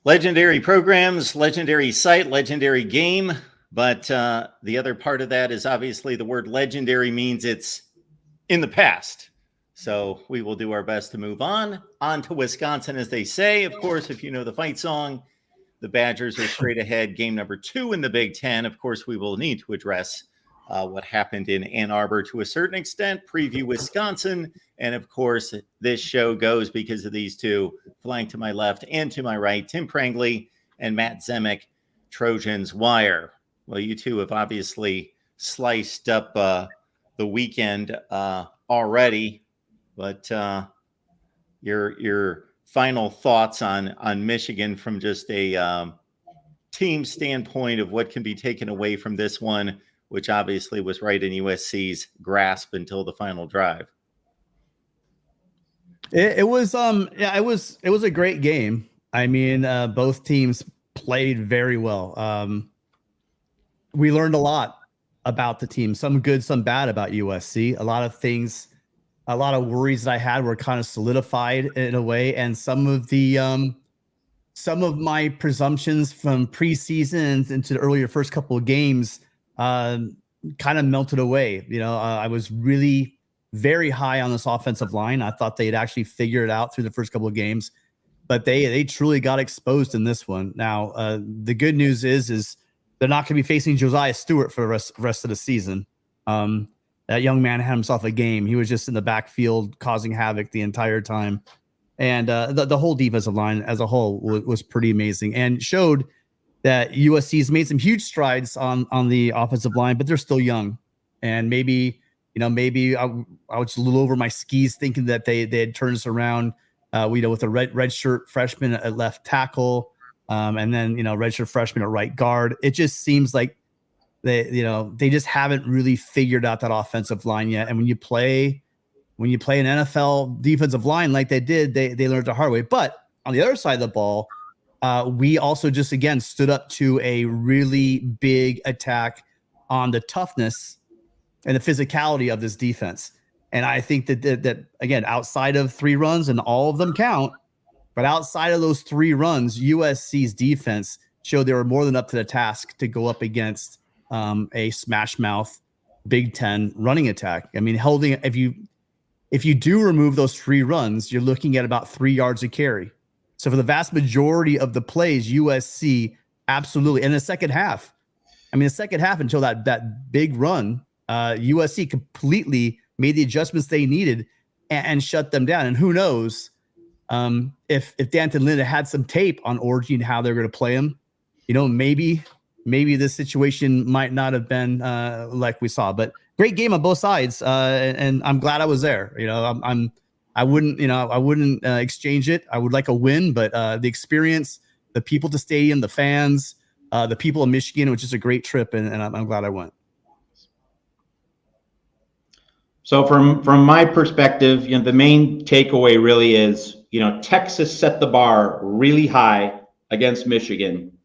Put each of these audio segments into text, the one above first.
Legendary programs, legendary site, legendary game. But the other part of that is obviously the word legendary means it's in the past. So we will do our best to move on to Wisconsin, as they say. Of course, if you know the fight song, the Badgers are straight ahead. Game number 2 in the Big Ten. Of course, we will need to address what happened in Ann Arbor to a certain extent, preview Wisconsin. And of course, this show goes because of these two flying to my left and to my right, Tim Prangley and Matt Zemek, Trojans Wire. Well, you two have obviously sliced up the weekend already, but your final thoughts on Michigan from just a team standpoint of what can be taken away from this one, which obviously was right in USC's grasp until the final drive. It was a great game. I mean, both teams played very well. We learned a lot about the team, some good, some bad about USC. A lot of things, a lot of worries that I had were kind of solidified in a way, and some of my presumptions from preseason into the earlier first couple of games kind of melted away. I was really very high on this offensive line. I thought they'd actually figure it out through the first couple of games, but they truly got exposed in this one. Now, the good news is they're not going to be facing Josiah Stewart for the rest of the season. That young man had himself a game. He was just in the backfield causing havoc the entire time. And the whole defensive line as a whole was pretty amazing and showed that USC's made some huge strides on the offensive line, but they're still young. And maybe I was a little over my skis thinking that they had turned us around, with a red shirt freshman at left tackle, and then, red shirt freshman at right guard. It just seems like they just haven't really figured out that offensive line yet. And when you play an NFL defensive line like they did, they learned the hard way. But on the other side of the ball, we also just, again, stood up to a really big attack on the toughness and the physicality of this defense. And I think that again, outside of 3 runs, and all of them count, but outside of those 3 runs, USC's defense showed they were more than up to the task to go up against a smash mouth Big Ten running attack. I mean, if you do remove those 3 runs, you're looking at about 3 yards a carry. So for the vast majority of the plays, USC absolutely. In the second half, until that big run, USC completely made the adjustments they needed and shut them down. And who knows if Danton Lind had some tape on Orji and how they're going to play him, maybe this situation might not have been like we saw. But great game on both sides, and I'm glad I was there. I wouldn't exchange it. I would like a win, but the experience, the people at the stadium, the fans, the people in Michigan, which is a great trip, and I'm glad I went. So from my perspective, the main takeaway really is, Texas set the bar really high against Michigan,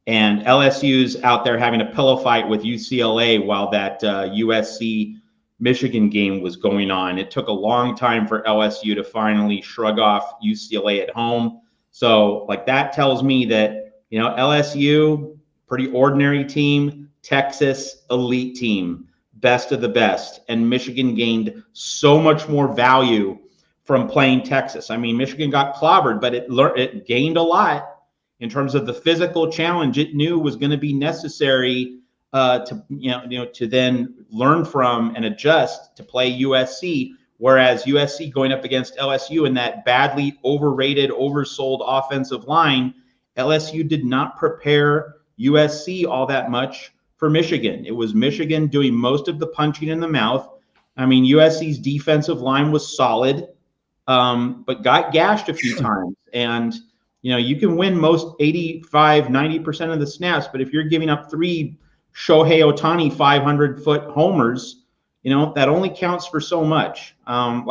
and LSU's out there having a pillow fight with UCLA while that USC Michigan game was going on. It took a long time for LSU to finally shrug off UCLA at home. So that tells me that, LSU, pretty ordinary team, Texas, elite team, best of the best. And Michigan gained so much more value from playing Texas. I mean, Michigan got clobbered, but it gained a lot in terms of the physical challenge it knew was going to be necessary to then learn from and adjust to play USC. Whereas USC going up against LSU in that badly overrated, oversold offensive line, LSU did not prepare USC all that much for Michigan. It was Michigan doing most of the punching in the mouth. I mean, USC's defensive line was solid, but got gashed a few times. And, you can win most 85, 90% of the snaps, but if you're giving up 3 Shohei Ohtani 500-foot homers, that only counts for so much. This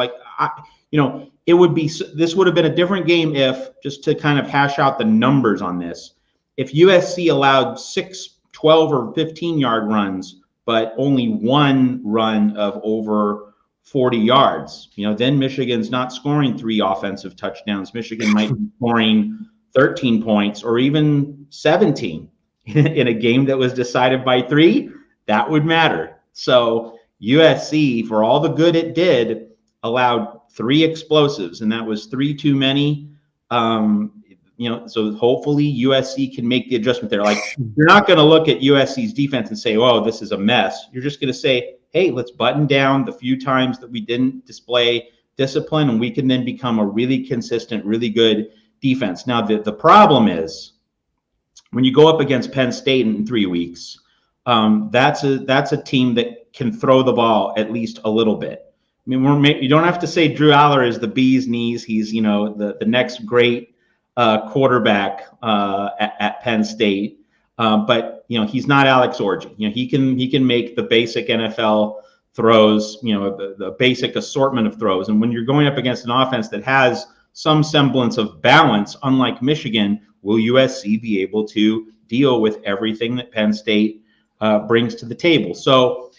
would have been a different game if, just to kind of hash out the numbers on this, if USC allowed 6, 12 or 15-yard runs, but only 1 run of over 40 yards, then Michigan's not scoring 3 offensive touchdowns. Michigan might be scoring 13 points or even 17 in a game that was decided by 3, that would matter. So USC, for all the good it did, allowed 3 explosives, and that was 3 too many. So hopefully USC can make the adjustment there. Like, you're not going to look at USC's defense and say, "Oh, this is a mess." You're just going to say, "Hey, let's button down the few times that we didn't display discipline, and we can then become a really consistent, really good defense." Now, the problem is when you go up against Penn State in 3 weeks, that's a team that can throw the ball at least a little bit. I mean, you don't have to say Drew Aller is the bee's knees. He's, the next great quarterback at Penn State, but he's not Alex Orji. He can make the basic NFL throws, the basic assortment of throws. And when you're going up against an offense that has some semblance of balance, unlike Michigan, will USC be able to deal with everything that Penn State brings to the table? So,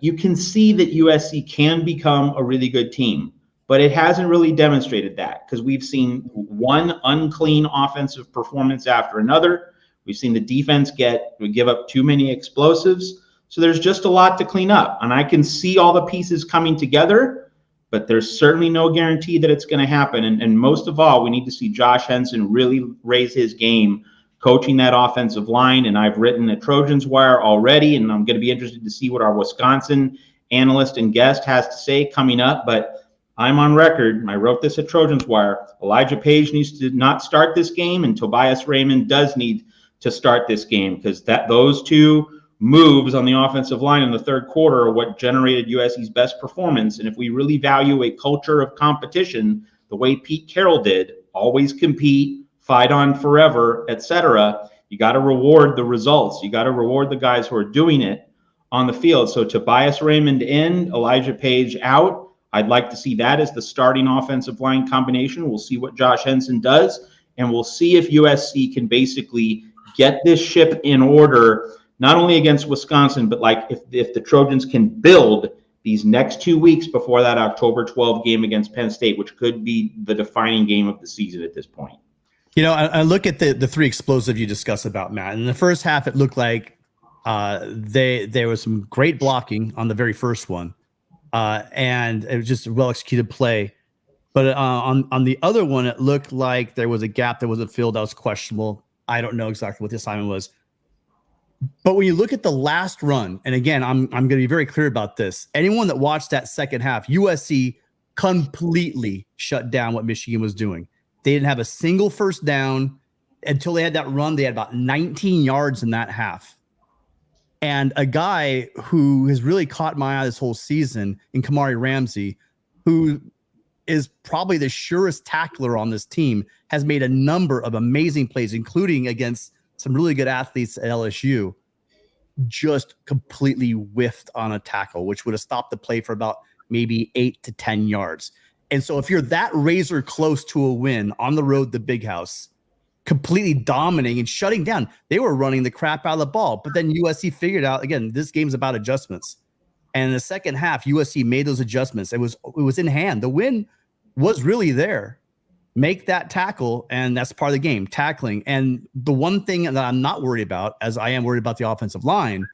you can see that USC can become a really good team, but it hasn't really demonstrated that, because we've seen one unclean offensive performance after another. We've seen the defense give up too many explosives. So there's just a lot to clean up, and I can see all the pieces coming together, but there's certainly no guarantee that it's going to happen. And most of all, we need to see Josh Henson really raise his game coaching that offensive line. And I've written a Trojans Wire already, and I'm going to be interested to see what our Wisconsin analyst and guest has to say coming up. But I'm on record. I wrote this at Trojans Wire. Elijah Page needs to not start this game, and Tobias Raymond does need to start this game, because those 2 moves on the offensive line in the third quarter are what generated USC's best performance. And if we really value a culture of competition, the way Pete Carroll did, always compete, fight on forever, etc., you got to reward the results. You got to reward the guys who are doing it on the field. So Tobias Raymond in, Elijah Page out. I'd like to see that as the starting offensive line combination. We'll see what Josh Henson does, and we'll see if USC can basically get this ship in order, not only against Wisconsin, but if the Trojans can build these next 2 weeks before that October 12 game against Penn State, which could be the defining game of the season at this point. I look at the 3 explosives you discussed about, Matt. In the first half, it looked like there was some great blocking on the very first one, and it was just a well-executed play. But on the other one, it looked like there was a gap that wasn't filled. That was questionable. I don't know exactly what the assignment was. But when you look at the last run, and again, I'm going to be very clear about this. Anyone that watched that second half, USC completely shut down what Michigan was doing. They didn't have a single first down until they had that run. They had about 19 yards in that half. And a guy who has really caught my eye this whole season in Kamari Ramsey, who is probably the surest tackler on this team, has made a number of amazing plays, including against some really good athletes at LSU, just completely whiffed on a tackle, which would have stopped the play for about maybe 8 to 10 yards. And so if you're that razor close to a win on the road, the Big House, completely dominating and shutting down, they were running the crap out of the ball. But then USC figured out, again, this game's about adjustments. And in the second half, USC made those adjustments. It was in hand. The win was really there. Make that tackle, and that's part of the game, tackling. And the one thing that I'm not worried about, as I am worried about the offensive line,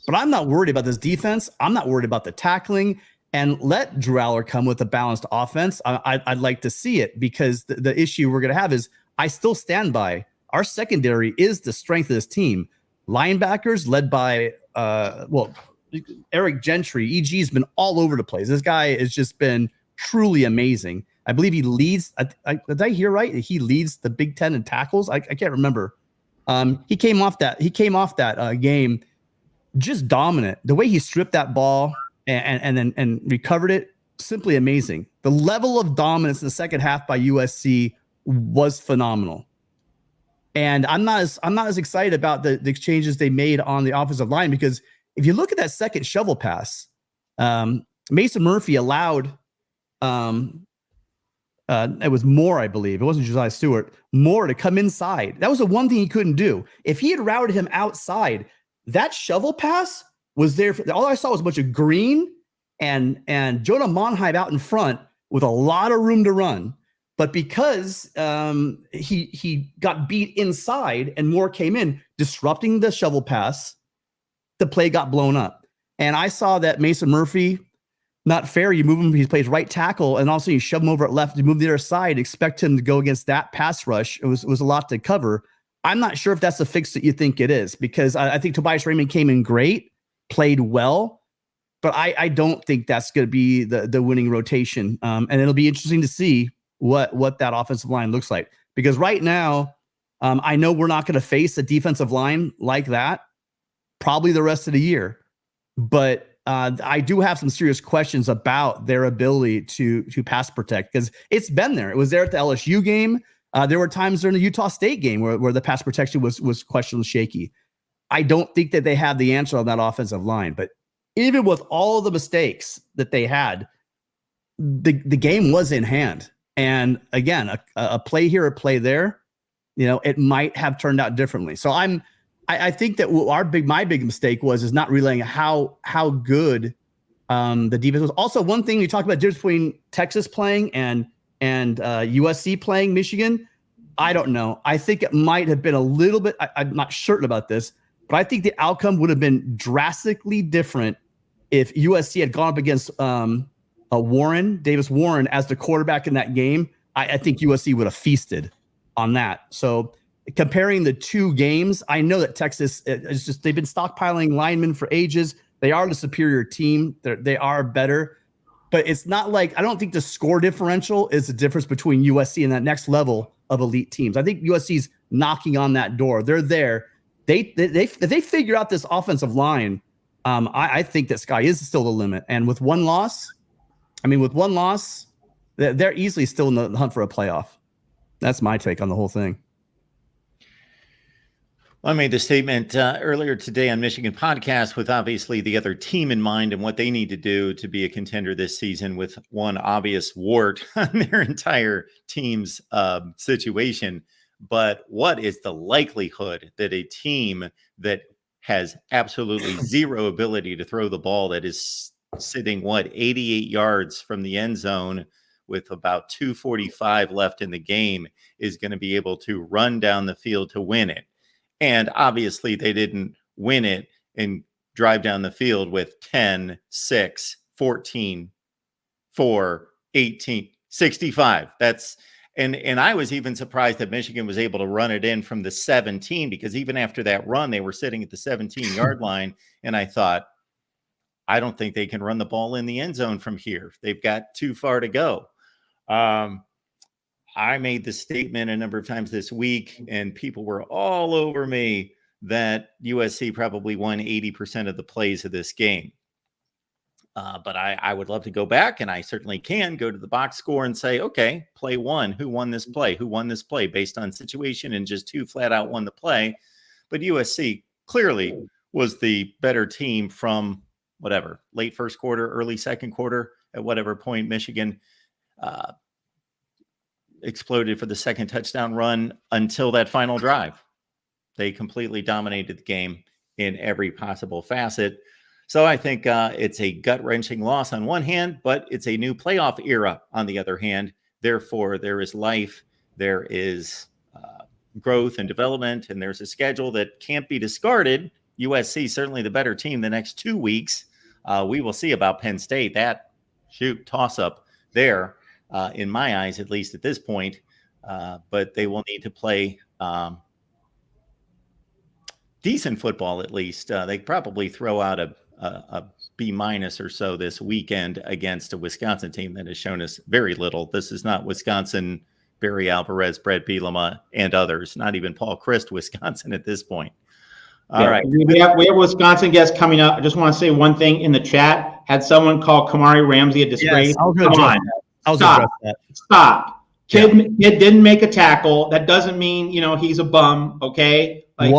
but I'm not worried about this defense. I'm not worried about the tackling. And let Drew Aller come with a balanced offense. I'd like to see it, because the issue we're going to have is, I still stand by, our secondary is the strength of this team. Linebackers led by, Eric Gentry. EG's been all over the place. This guy has just been truly amazing. I believe he leads. Did I hear right? He leads the Big Ten in tackles. I can't remember. He came off that game just dominant. The way he stripped that ball and recovered it, simply amazing. The level of dominance in the second half by USC was phenomenal. And I'm not as excited about the exchanges they made on the offensive line, because if you look at that second shovel pass, Mason Murphy allowed. It was Moore, I believe. It wasn't Josiah Stewart. Moore to come inside. That was the one thing he couldn't do. If he had routed him outside, that shovel pass was there. All I saw was a bunch of green and Jonah Monheim out in front with a lot of room to run. But because he got beat inside and more came in, disrupting the shovel pass, the play got blown up. And I saw that Mason Murphy, not fair. You move him, he plays right tackle, and also you shove him over at left, you move the other side, expect him to go against that pass rush. It was a lot to cover. I'm not sure if that's the fix that you think it is, because I think Tobias Raymond came in great, played well, but I don't think that's going to be the winning rotation. And it'll be interesting to see what that offensive line looks like, because right now I know we're not going to face a defensive line like that probably the rest of the year, but I do have some serious questions about their ability to pass protect, because it's been there. It was there at the LSU game. There were times during the Utah State game where the pass protection was questionably shaky. I don't think that they have the answer on that offensive line, but even with all of the mistakes that they had, the game was in hand. And again, a play here, a play there, it might have turned out differently. So I think that my big mistake is not relaying how good the defense was. Also, one thing we talked about, difference between Texas playing and USC playing Michigan, I don't know. I think it might have been a little bit, I'm not certain about this, but I think the outcome would have been drastically different if USC had gone up against Davis Warren as the quarterback in that game. I think USC would have feasted on that. So comparing the two games, I know that Texas is just, they've been stockpiling linemen for ages. They are the superior team. They are better, but it's not like, I don't think the score differential is the difference between USC and that next level of elite teams. I think USC's knocking on that door. They're there. They figure out this offensive line. I think that sky is still the limit. And with one loss, they're easily still in the hunt for a playoff. That's my take on the whole thing. Well, I made the statement earlier today on Michigan Podcast with obviously the other team in mind and what they need to do to be a contender this season, with one obvious wart on their entire team's situation. But what is the likelihood that a team that has absolutely zero ability to throw the ball, that is sitting 88 yards from the end zone with about 2:45 left in the game, is going to be able to run down the field to win it? And obviously they didn't win it and drive down the field with 10, 6, 14, 4, 18, 65. And I was even surprised that Michigan was able to run it in from the 17, because even after that run, they were sitting at the 17-yard line. And I thought, I don't think they can run the ball in the end zone from here. They've got too far to go. I made the statement a number of times this week, and people were all over me that USC probably won 80% of the plays of this game. But I would love to go back, and I certainly can go to the box score and say, okay, play one, who won this play? Who won this play based on situation, and just who flat out won the play? But USC clearly was the better team from whatever, late first quarter, early second quarter, at whatever point Michigan exploded for the second touchdown run until that final drive. They completely dominated the game in every possible facet. So I think it's a gut-wrenching loss on one hand, but it's a new playoff era on the other hand. Therefore, there is life, there is growth and development, and there's a schedule that can't be discarded. USC certainly the better team the next 2 weeks. We will see about Penn State. That toss-up there, in my eyes, at least at this point. But they will need to play decent football at least. They probably throw out a B- or so this weekend against a Wisconsin team that has shown us very little. This is not Wisconsin, Barry Alvarez, Brett Bielema, and others. Not even Paul Christ, Wisconsin at this point. All right. We have Wisconsin guests coming up. I just want to say one thing in the chat. Had someone call Kamari Ramsey a disgrace? Yes, Stop. Kid didn't make a tackle. That doesn't mean, he's a bum, okay? Like,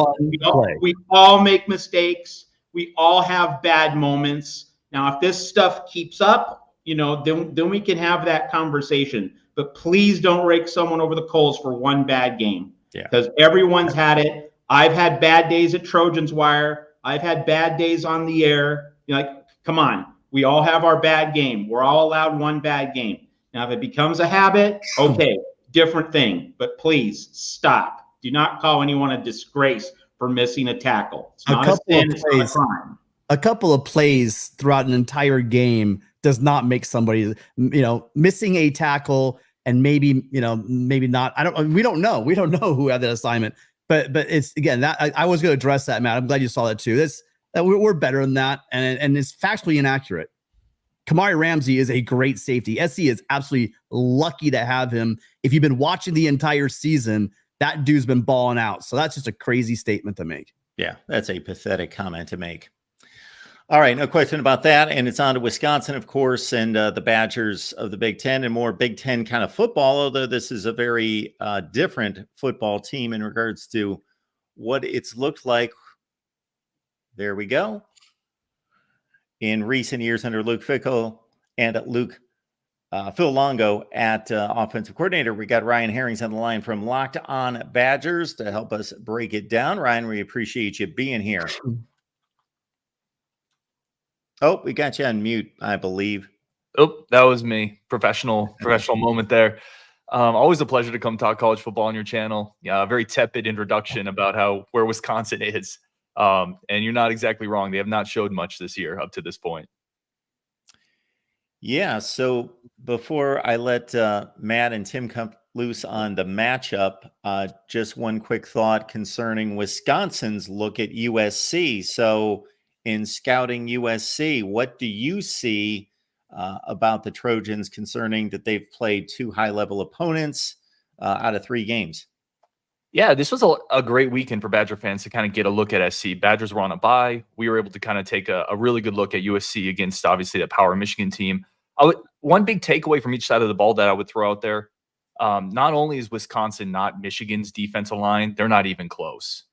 we all make mistakes. We all have bad moments. Now, if this stuff keeps up, then we can have that conversation. But please don't rake someone over the coals for one bad game. Yeah. Because everyone's had it. I've had bad days at Trojan's Wire. I've had bad days on the air. Come on. We all have our bad game. We're all allowed one bad game. Now, if it becomes a habit, okay. different thing. But please stop. Do not call anyone a disgrace for missing a tackle. It's not a sin. It's not a crime. A couple of plays throughout an entire game does not make somebody, missing a tackle and maybe not. We don't know who had that assignment, but it's, again, that I was going to address that, Matt. I'm glad you saw that too. We're better than that. And it's factually inaccurate. Kamari Ramsey is a great safety. SC is absolutely lucky to have him. If you've been watching the entire season, that dude's been balling out. So that's just a crazy statement to make. Yeah, that's a pathetic comment to make. All right, no question about that. And it's on to Wisconsin, of course, and the Badgers of the Big Ten, and more Big Ten kind of football, although this is a very different football team in regards to what it's looked like. There we go. In recent years under Luke Fickell and Phil Longo at offensive coordinator. We got Ryan Herrings on the line from Locked On Badgers to help us break it down. Ryan, we appreciate you being here. Oh, we got you on mute, I believe. Oh, that was me. Professional moment there. Always a pleasure to come talk college football on your channel. Yeah, a very tepid introduction about where Wisconsin is. And you're not exactly wrong. They have not showed much this year up to this point. Yeah, so before I let Matt and Tim come loose on the matchup, just one quick thought concerning Wisconsin's look at USC. So in scouting USC, what do you see about the Trojans concerning that they've played 2 high-level opponents out of 3 games? Yeah, this was a great weekend for Badger fans to kind of get a look at SC. Badgers were on a bye. We were able to kind of take a really good look at USC against, obviously, the power Michigan team. One big takeaway from each side of the ball that I would throw out there, not only is Wisconsin not Michigan's defensive line, they're not even close.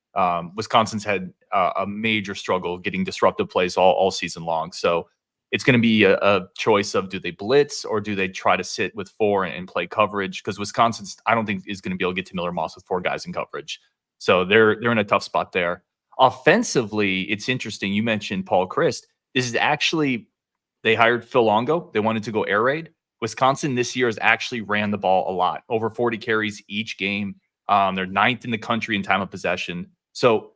Wisconsin's had a major struggle getting disruptive plays all season long. So it's going to be a choice of, do they blitz or do they try to sit with 4 and play coverage? Because Wisconsin's, I don't think, is going to be able to get to Miller Moss with 4 guys in coverage. So they're in a tough spot there. Offensively, it's interesting. You mentioned Paul Christ. This is actually, they hired Phil Longo. They wanted to go air raid. Wisconsin this year has actually ran the ball a lot, over 40 carries each game. They're 9th in the country in time of possession. So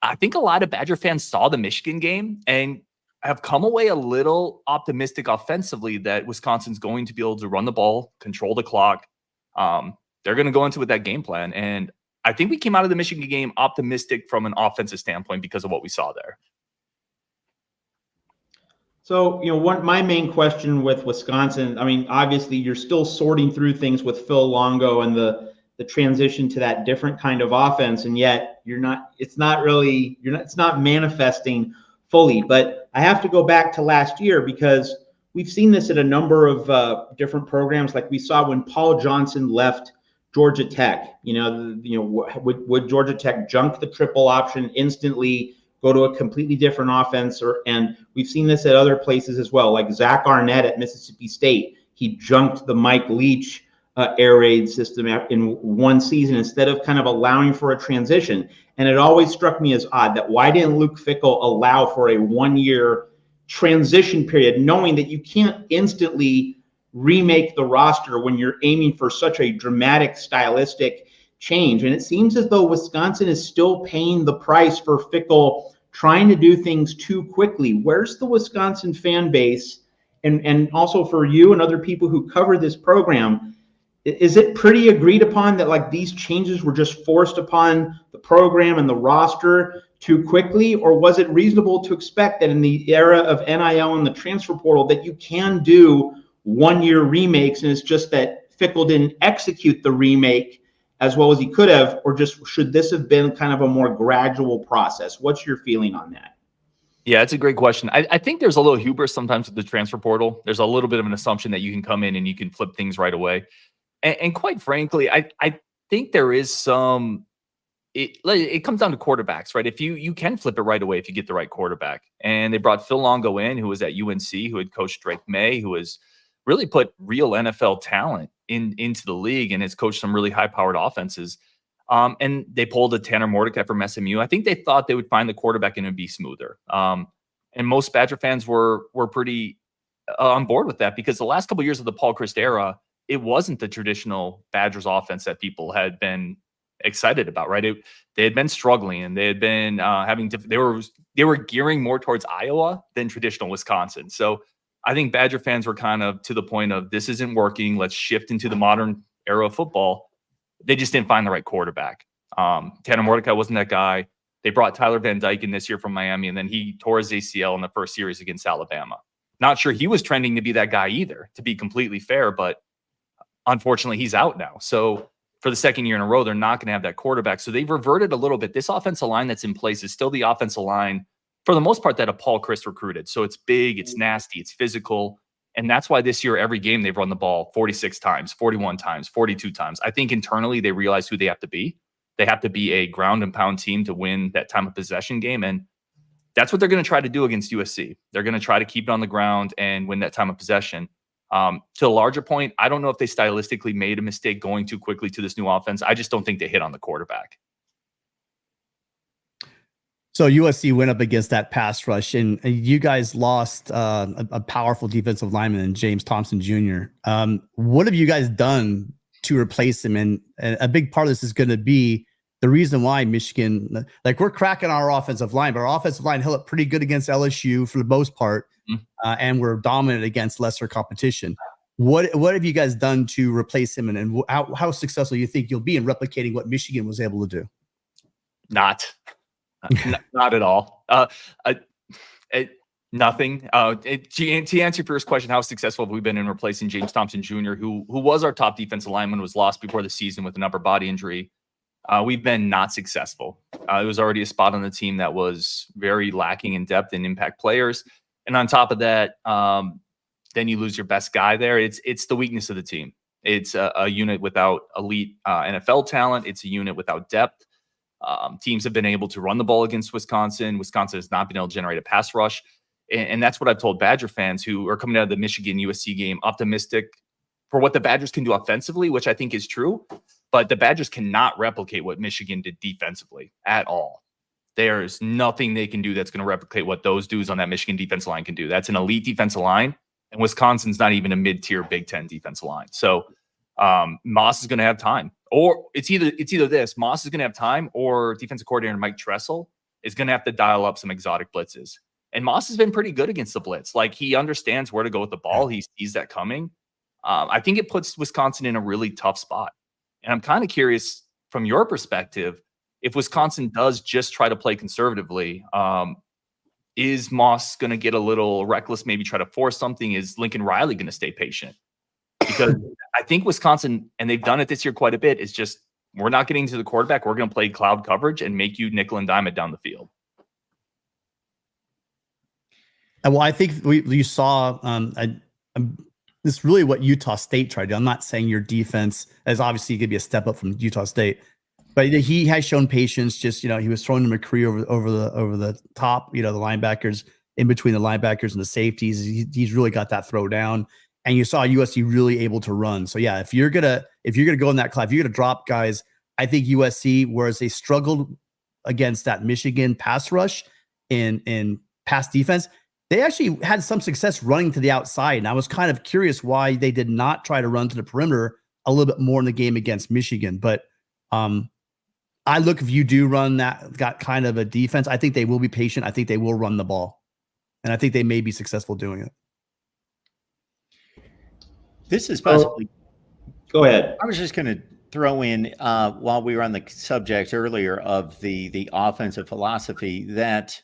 I think a lot of Badger fans saw the Michigan game and have come away a little optimistic offensively that Wisconsin's going to be able to run the ball, control the clock. They're going to go into with that game plan. And I think we came out of the Michigan game optimistic from an offensive standpoint because of what we saw there. So, my main question with Wisconsin, I mean, obviously you're still sorting through things with Phil Longo and the transition to that different kind of offense. And yet it's not manifesting fully. But I have to go back to last year because we've seen this at a number of different programs. Like we saw when Paul Johnson left Georgia Tech, would Georgia Tech junk the triple option instantly, go to a completely different offense? And we've seen this at other places as well, like Zach Arnett at Mississippi State. He junked the Mike Leach air raid system in one season instead of kind of allowing for a transition. And it always struck me as odd that why didn't Luke Fickell allow for a 1-year transition period, knowing that you can't instantly remake the roster when you're aiming for such a dramatic stylistic change. And it seems as though Wisconsin is still paying the price for Fickell trying to do things too quickly. Where's the Wisconsin fan base? And also for you and other people who cover this program, is it pretty agreed upon that like these changes were just forced upon the program and the roster too quickly? Or was it reasonable to expect that in the era of NIL and the transfer portal that you can do 1-year remakes, and it's just that Fickell didn't execute the remake as well as he could have? Or just should this have been kind of a more gradual process? What's your feeling on that? Yeah, it's a great question. I think there's a little hubris sometimes with the transfer portal. There's a little bit of an assumption that you can come in and you can flip things right away. And quite frankly, I think there is some, it comes down to quarterbacks, right? If you can flip it right away if you get the right quarterback. And they brought Phil Longo in, who was at UNC, who had coached Drake May, who has really put real NFL talent into the league and has coached some really high-powered offenses. And they pulled a Tanner Mordecai from SMU. I think they thought they would find the quarterback and it would be smoother. And most Badger fans were pretty on board with that because the last couple of years of the Paul Christ era, it wasn't the traditional Badgers offense that people had been excited about, right? They had been struggling, and they had been they were gearing more towards Iowa than traditional Wisconsin. So I think Badger fans were kind of to the point of, this isn't working. Let's shift into the modern era of football. They just didn't find the right quarterback. Tanner Mordecai wasn't that guy. They brought Tyler Van Dyke in this year from Miami, and then he tore his ACL in the first series against Alabama. Not sure he was trending to be that guy either, to be completely fair, but unfortunately he's out now. So for the second year in a row, they're not going to have that quarterback. So they've reverted a little bit. This offensive line that's in place is still the offensive line, for the most part, that Paul Chryst recruited. So it's big, it's nasty, it's physical. And that's why this year, every game, they've run the ball 46 times, 41 times, 42 times. I think internally they realize who they have to be. They have to be a ground and pound team to win that time of possession game. And that's what they're going to try to do against USC. They're going to try to keep it on the ground and win that time of possession. To a larger point, I don't know if they stylistically made a mistake going too quickly to this new offense. I just don't think they hit on the quarterback. So USC went up against that pass rush, and you guys lost a powerful defensive lineman in James Thompson Jr. What have you guys done to replace him? And a big part of this is going to be the reason why Michigan, like, we're cracking our offensive line, but our offensive line held up pretty good against LSU for the most part, and we're dominant against lesser competition. What have you guys done to replace him, and how successful you think you'll be in replicating what Michigan was able to do? Not at all. Nothing. To answer your first question, how successful have we been in replacing James Thompson Jr., who was our top defensive lineman, was lost before the season with an upper body injury? We've been not successful. It was already a spot on the team that was very lacking in depth and impact players. And on top of that, then you lose your best guy there. It's the weakness of the team. It's a unit without elite NFL talent. It's a unit without depth. Teams have been able to run the ball against Wisconsin. Wisconsin has not been able to generate a pass rush. And that's what I've told Badger fans who are coming out of the Michigan USC game optimistic for what the Badgers can do offensively, which I think is true. But the Badgers cannot replicate what Michigan did defensively at all. There's nothing they can do that's going to replicate what those dudes on that Michigan defensive line can do. That's an elite defensive line, and Wisconsin's not even a mid-tier Big Ten defensive line. So Moss is going to have time. Or it's either this, Moss is going to have time, or defensive coordinator Mike Tressel is going to have to dial up some exotic blitzes. And Moss has been pretty good against the blitz. Like, he understands where to go with the ball. He sees that coming. I think it puts Wisconsin in a really tough spot. And I'm kind of curious from your perspective, if Wisconsin does just try to play conservatively, is Moss going to get a little reckless, maybe try to force something? Is Lincoln Riley going to stay patient? Because I think Wisconsin, and they've done it this year quite a bit, is just, we're not getting to the quarterback. We're going to play cloud coverage and make you nickel and dime it down the field. Well, I think you saw this is really what Utah State tried to do. I'm not saying your defense is obviously going to be a step up from Utah State, but he has shown patience. Just, he was throwing to McCree over the top, the linebackers, in between the linebackers and the safeties. He's really got that throw down, and you saw USC really able to run. So yeah, if you're gonna go in that class, if you're gonna drop guys, I think USC, whereas they struggled against that Michigan pass rush in pass defense, they actually had some success running to the outside. And I was kind of curious why they did not try to run to the perimeter a little bit more in the game against Michigan. But I look, if you do run that, got kind of a defense, I think they will be patient. I think they will run the ball. And I think they may be successful doing it. This is possibly. Go ahead. I was just going to throw in, while we were on the subject earlier of the offensive philosophy, that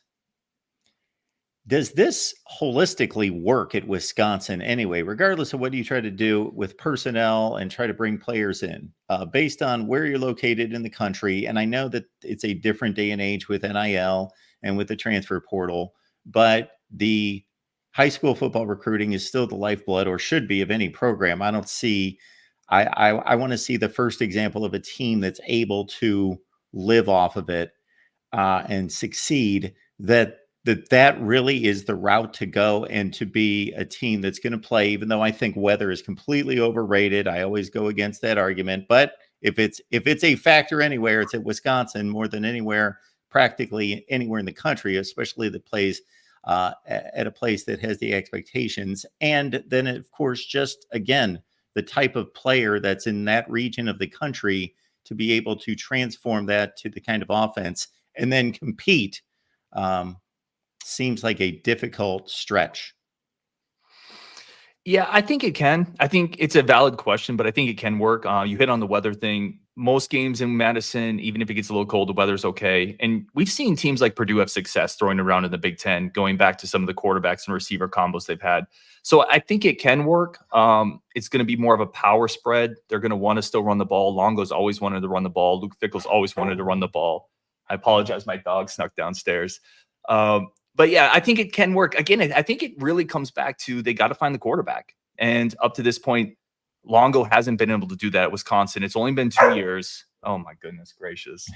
does this holistically work at Wisconsin anyway, regardless of what you try to do with personnel and try to bring players in, based on where you're located in the country? And I know that it's a different day and age with NIL and with the transfer portal, but the high school football recruiting is still the lifeblood, or should be, of any program. I don't see, I want to see the first example of a team that's able to live off of it and succeed, that really is the route to go, and to be a team that's going to play, even though I think weather is completely overrated. I always go against that argument, but if it's a factor anywhere, it's at Wisconsin more than anywhere, practically anywhere in the country, especially that plays at a place that has the expectations. And then, of course, just again, the type of player that's in that region of the country to be able to transform that to the kind of offense and then compete seems like a difficult stretch. Yeah, I think it can. I think it's a valid question, but I think it can work. You hit on the weather thing. Most games in Madison, even if it gets a little cold, the weather's okay. And we've seen teams like Purdue have success throwing around in the Big Ten, going back to some of the quarterbacks and receiver combos they've had. So I think it can work. It's going to be more of a power spread. They're going to want to still run the ball. Longo's always wanted to run the ball. Luke Fickell's always wanted to run the ball. I apologize. My dog snuck downstairs. But yeah, I think it can work. Again, I think it really comes back to they got to find the quarterback. And up to this point, Longo hasn't been able to do that at Wisconsin. It's only been 2 years. Oh, my goodness gracious.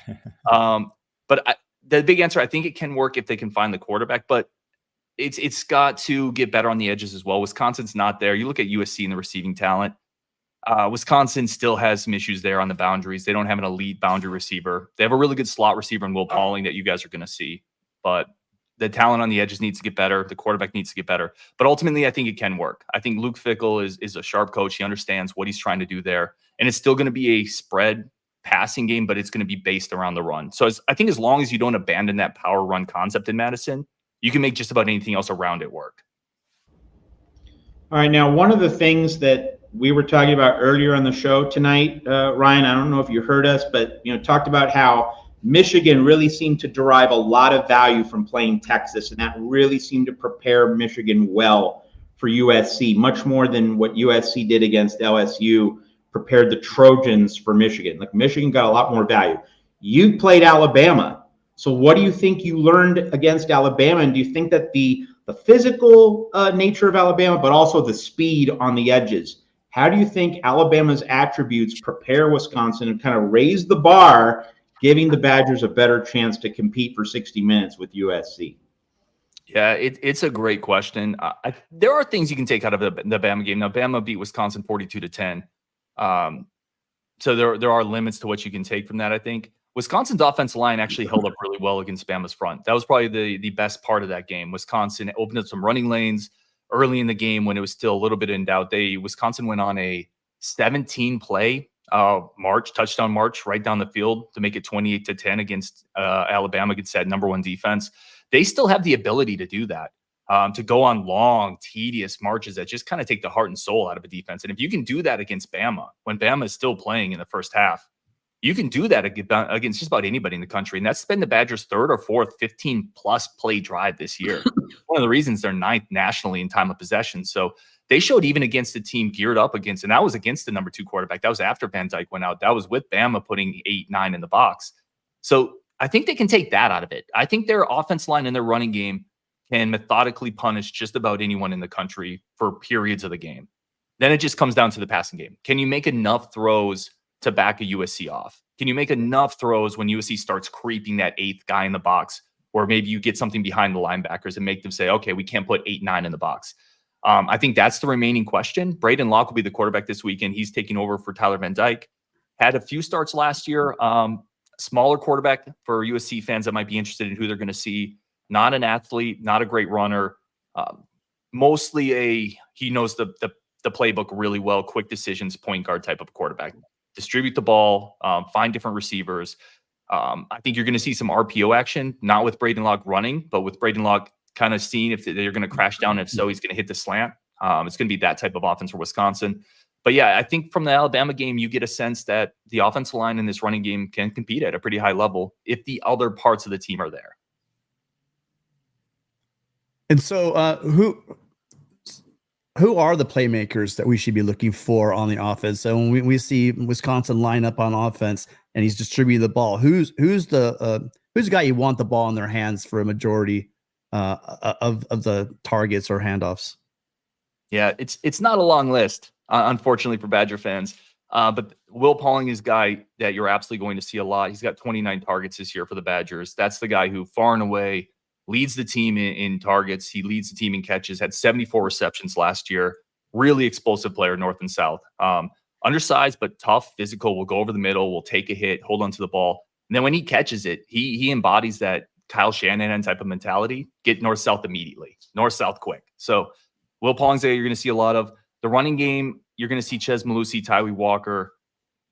But the big answer, I think it can work if they can find the quarterback. But it's got to get better on the edges as well. Wisconsin's not there. You look at USC and the receiving talent. Wisconsin still has some issues there on the boundaries. They don't have an elite boundary receiver. They have a really good slot receiver in Will Pauling that you guys are going to see. But the talent on the edges needs to get better. The quarterback needs to get better. But ultimately, I think it can work. I think Luke Fickell is a sharp coach. He understands what he's trying to do there. And it's still going to be a spread passing game, but it's going to be based around the run. So I think as long as you don't abandon that power run concept in Madison, you can make just about anything else around it work. All right. Now, one of the things that we were talking about earlier on the show tonight, Ryan, I don't know if you heard us, but talked about how Michigan really seemed to derive a lot of value from playing Texas, and that really seemed to prepare Michigan well for USC, much more than what USC did against LSU prepared the Trojans for Michigan. Like, Michigan got a lot more value. You played Alabama. So what do you think you learned against Alabama? And do you think that the physical nature of Alabama, but also the speed on the edges, how do you think Alabama's attributes prepare Wisconsin and kind of raise the bar, giving the Badgers a better chance to compete for 60 minutes with USC? Yeah, it's a great question. There are things you can take out of the Bama game. Now, Bama beat Wisconsin 42-10. So there are limits to what you can take from that, I think. Wisconsin's offensive line actually held up really well against Bama's front. That was probably the best part of that game. Wisconsin opened up some running lanes early in the game when it was still a little bit in doubt. Wisconsin went on a 17-play touchdown march right down the field to make it 28-10 against Alabama, against that number one defense. They still have the ability to do that, to go on long, tedious marches that just kind of take the heart and soul out of a defense. And if you can do that against Bama, when Bama is still playing in the first half, you can do that against just about anybody in the country. And that's been the Badgers' third or fourth 15-plus play drive this year. One of the reasons they're ninth nationally in time of possession. So they showed even against a team geared up against, and that was against the number 2 quarterback. That was after Van Dyke went out. That was with Bama putting 8-9 in the box. So I think they can take that out of it. I think their offense line and their running game can methodically punish just about anyone in the country for periods of the game. Then it just comes down to the passing game. Can you make enough throws to back a USC off? Can you make enough throws when USC starts creeping that 8th guy in the box, or maybe you get something behind the linebackers and make them say, okay, we can't put 8-9 in the box? I think that's the remaining question. Braden Locke will be the quarterback this weekend. He's taking over for Tyler Van Dyke. Had a few starts last year. Smaller quarterback for USC fans that might be interested in who they're going to see. Not an athlete, not a great runner. Mostly he knows the playbook really well. Quick decisions, point guard type of quarterback. Distribute the ball, find different receivers. I think you're going to see some RPO action, not with Braden Locke running, but with Braden Locke kind of seeing if they're going to crash down. If so, he's going to hit the slant. It's going to be that type of offense for Wisconsin. But yeah, I think from the Alabama game, you get a sense that the offensive line in this running game can compete at a pretty high level if the other parts of the team are there. And so who are the playmakers that we should be looking for on the offense? So when we see Wisconsin line up on offense and he's distributing the ball, who's the guy you want the ball in their hands for a majority of the targets or handoffs? Yeah, it's not a long list, unfortunately for Badger fans. But Will Pauling is a guy that you're absolutely going to see a lot. He's got 29 targets this year for the Badgers. That's the guy who far and away leads the team in targets. He leads the team in catches, had 74 receptions last year. Really explosive player, north and south. Undersized, but tough, physical, will go over the middle, will take a hit, hold onto the ball. And then when he catches it, he embodies that Kyle Shanahan type of mentality, get north-south immediately, north-south quick. So Will Pauling's there you're going to see a lot of. The running game, You're going to see Ches Malusi, Tyree Walker.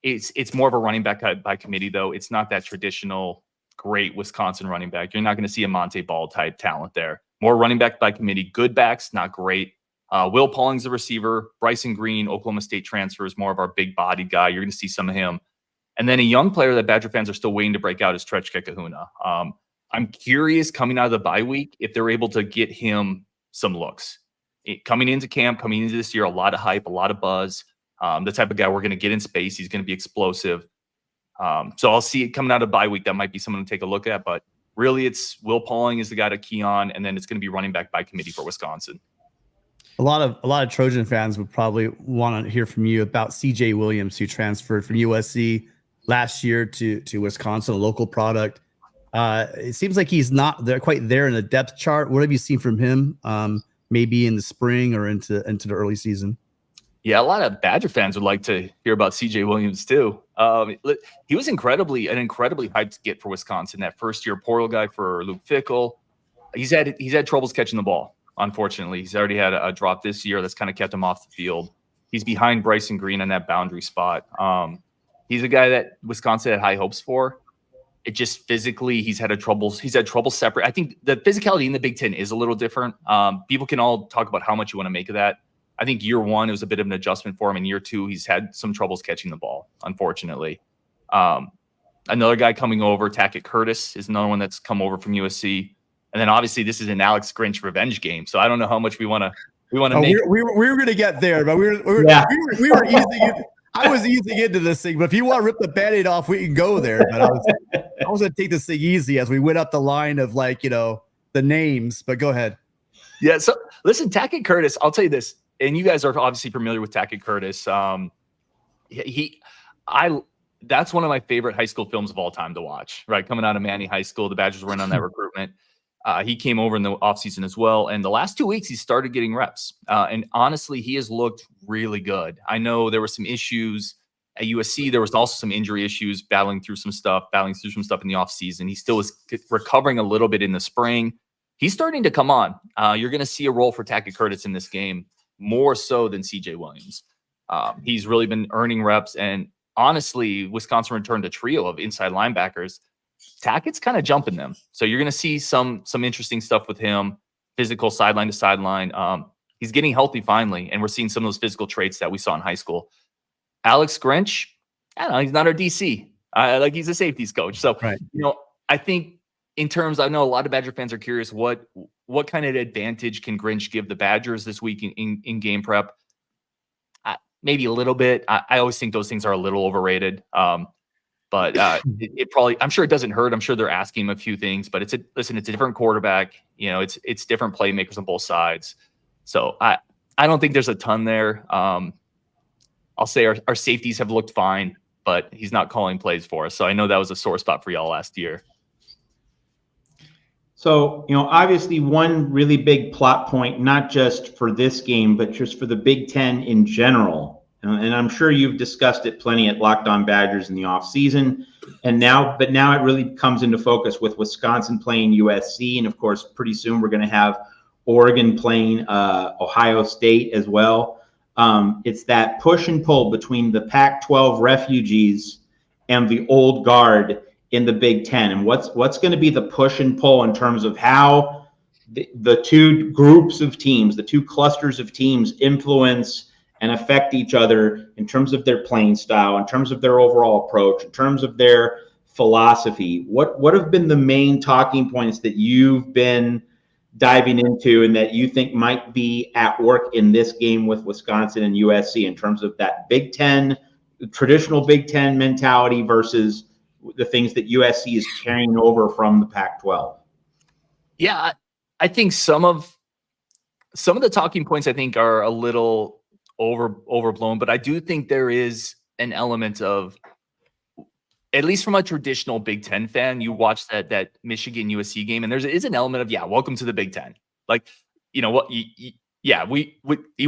It's more of a running back by committee, though. It's not that traditional great Wisconsin running back. You're not going to see a Monte Ball type talent there. More running back by committee. Good backs, not great. Will Pauling's the receiver. Bryson Green, Oklahoma State transfer, is more of our big-bodied guy. You're going to see some of him. And then a young player that Badger fans are still waiting to break out is Trechka Kahuna. I'm curious, coming out of the bye week, if they're able to get him some looks. Coming into camp, coming into this year, a lot of hype, a lot of buzz. The type of guy we're going to get in space. He's going to be explosive. So I'll see it coming out of bye week. That might be someone to take a look at. But really, it's Will Pauling is the guy to key on, and then it's going to be running back by committee for Wisconsin. A lot of Trojan fans would probably want to hear from you about CJ Williams, who transferred from USC last year to Wisconsin, a local product. It seems like he's not there quite there in the depth chart. What have you seen from him? Maybe in the spring or into the early season. Yeah, a lot of Badger fans would like to hear about CJ Williams too. He was an incredibly hyped get for Wisconsin. That first year portal guy for Luke Fickell. He's had troubles catching the ball. Unfortunately, he's already had a drop this year that's kind of kept him off the field. He's behind Bryson Green on that boundary spot. He's a guy that Wisconsin had high hopes for. It just physically, he's had trouble separate. I think the physicality in the Big Ten is a little different. People can all talk about how much you want to make of that. I think year one, it was a bit of an adjustment for him. In year two, he's had some troubles catching the ball, unfortunately. Another guy coming over, Tackett Curtis, is another one that's come over from USC. And then obviously this is an Alex Grinch revenge game. So I don't know how much we want to make. We were going to get there, but we were easing. I was easing into this thing, but if you want to rip the Band-Aid off, we can go there. But I was going to take this thing easy as we went up the line of the names. But go ahead. Yeah. So listen, Tackett Curtis, I'll tell you this, and you guys are obviously familiar with Tackett Curtis. That's one of my favorite high school films of all time to watch. Right, coming out of Manny High School, the Badgers were in on that recruitment. He came over in the offseason as well. And the last 2 weeks, he started getting reps. And honestly, he has looked really good. I know there were some issues at USC. There was also some injury issues, battling through some stuff in the offseason. He still was recovering a little bit in the spring. He's starting to come on. You're going to see a role for Tackett Curtis in this game, more so than CJ Williams. He's really been earning reps. And honestly, Wisconsin returned a trio of inside linebackers. Tackett's kind of jumping them. So you're going to see some interesting stuff with him, physical sideline to sideline. He's getting healthy finally, and we're seeing some of those physical traits that we saw in high school. Alex Grinch, I don't know, he's not our DC. He's a safeties coach. So, right. I think in terms, I know a lot of Badger fans are curious, what kind of advantage can Grinch give the Badgers this week in game prep? Maybe a little bit. I always think those things are a little overrated. But it probably, I'm sure it doesn't hurt. I'm sure they're asking him a few things, but it's a different quarterback. It's different playmakers on both sides. So I don't think there's a ton there. I'll say our safeties have looked fine, but he's not calling plays for us. So I know that was a sore spot for y'all last year. So, obviously one really big plot point, not just for this game, but just for the Big Ten in general. And I'm sure you've discussed it plenty at Locked On Badgers in the offseason. But now it really comes into focus with Wisconsin playing USC. And of course, pretty soon we're going to have Oregon playing Ohio State as well. It's that push and pull between the Pac-12 refugees and the old guard in the Big Ten. And what's going to be the push and pull in terms of how the two groups of teams, the two clusters of teams influence and affect each other in terms of their playing style, in terms of their overall approach, in terms of their philosophy. What have been the main talking points that you've been diving into and that you think might be at work in this game with Wisconsin and USC in terms of that Big Ten, traditional Big Ten mentality versus the things that USC is carrying over from the Pac-12? Yeah, I think some of the talking points I think are a little overblown, but I do think there is an element of, at least from a traditional Big Ten fan, you watch that Michigan USC game, and there is an element of, welcome to the Big Ten. He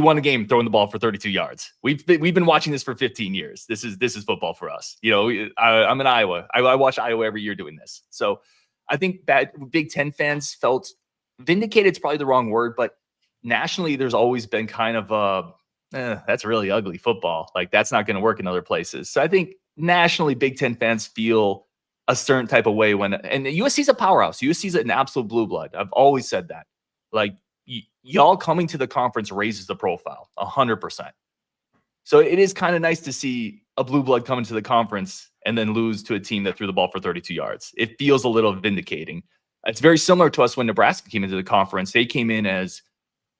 won a game throwing the ball for 32 yards. We've been watching this for 15 years. This is football for us. I'm in Iowa. I watch Iowa every year doing this. So I think Big Ten fans felt vindicated. It's probably the wrong word, but nationally, there's always been kind of that's really ugly football. Like, that's not going to work in other places. So I think nationally, Big Ten fans feel a certain type of way when, and USC's a powerhouse. USC's an absolute blue blood. I've always said that. Like, y'all coming to the conference raises the profile 100%. So it is kind of nice to see a blue blood come into the conference and then lose to a team that threw the ball for 32 yards. It feels a little vindicating. It's very similar to us when Nebraska came into the conference. They came in as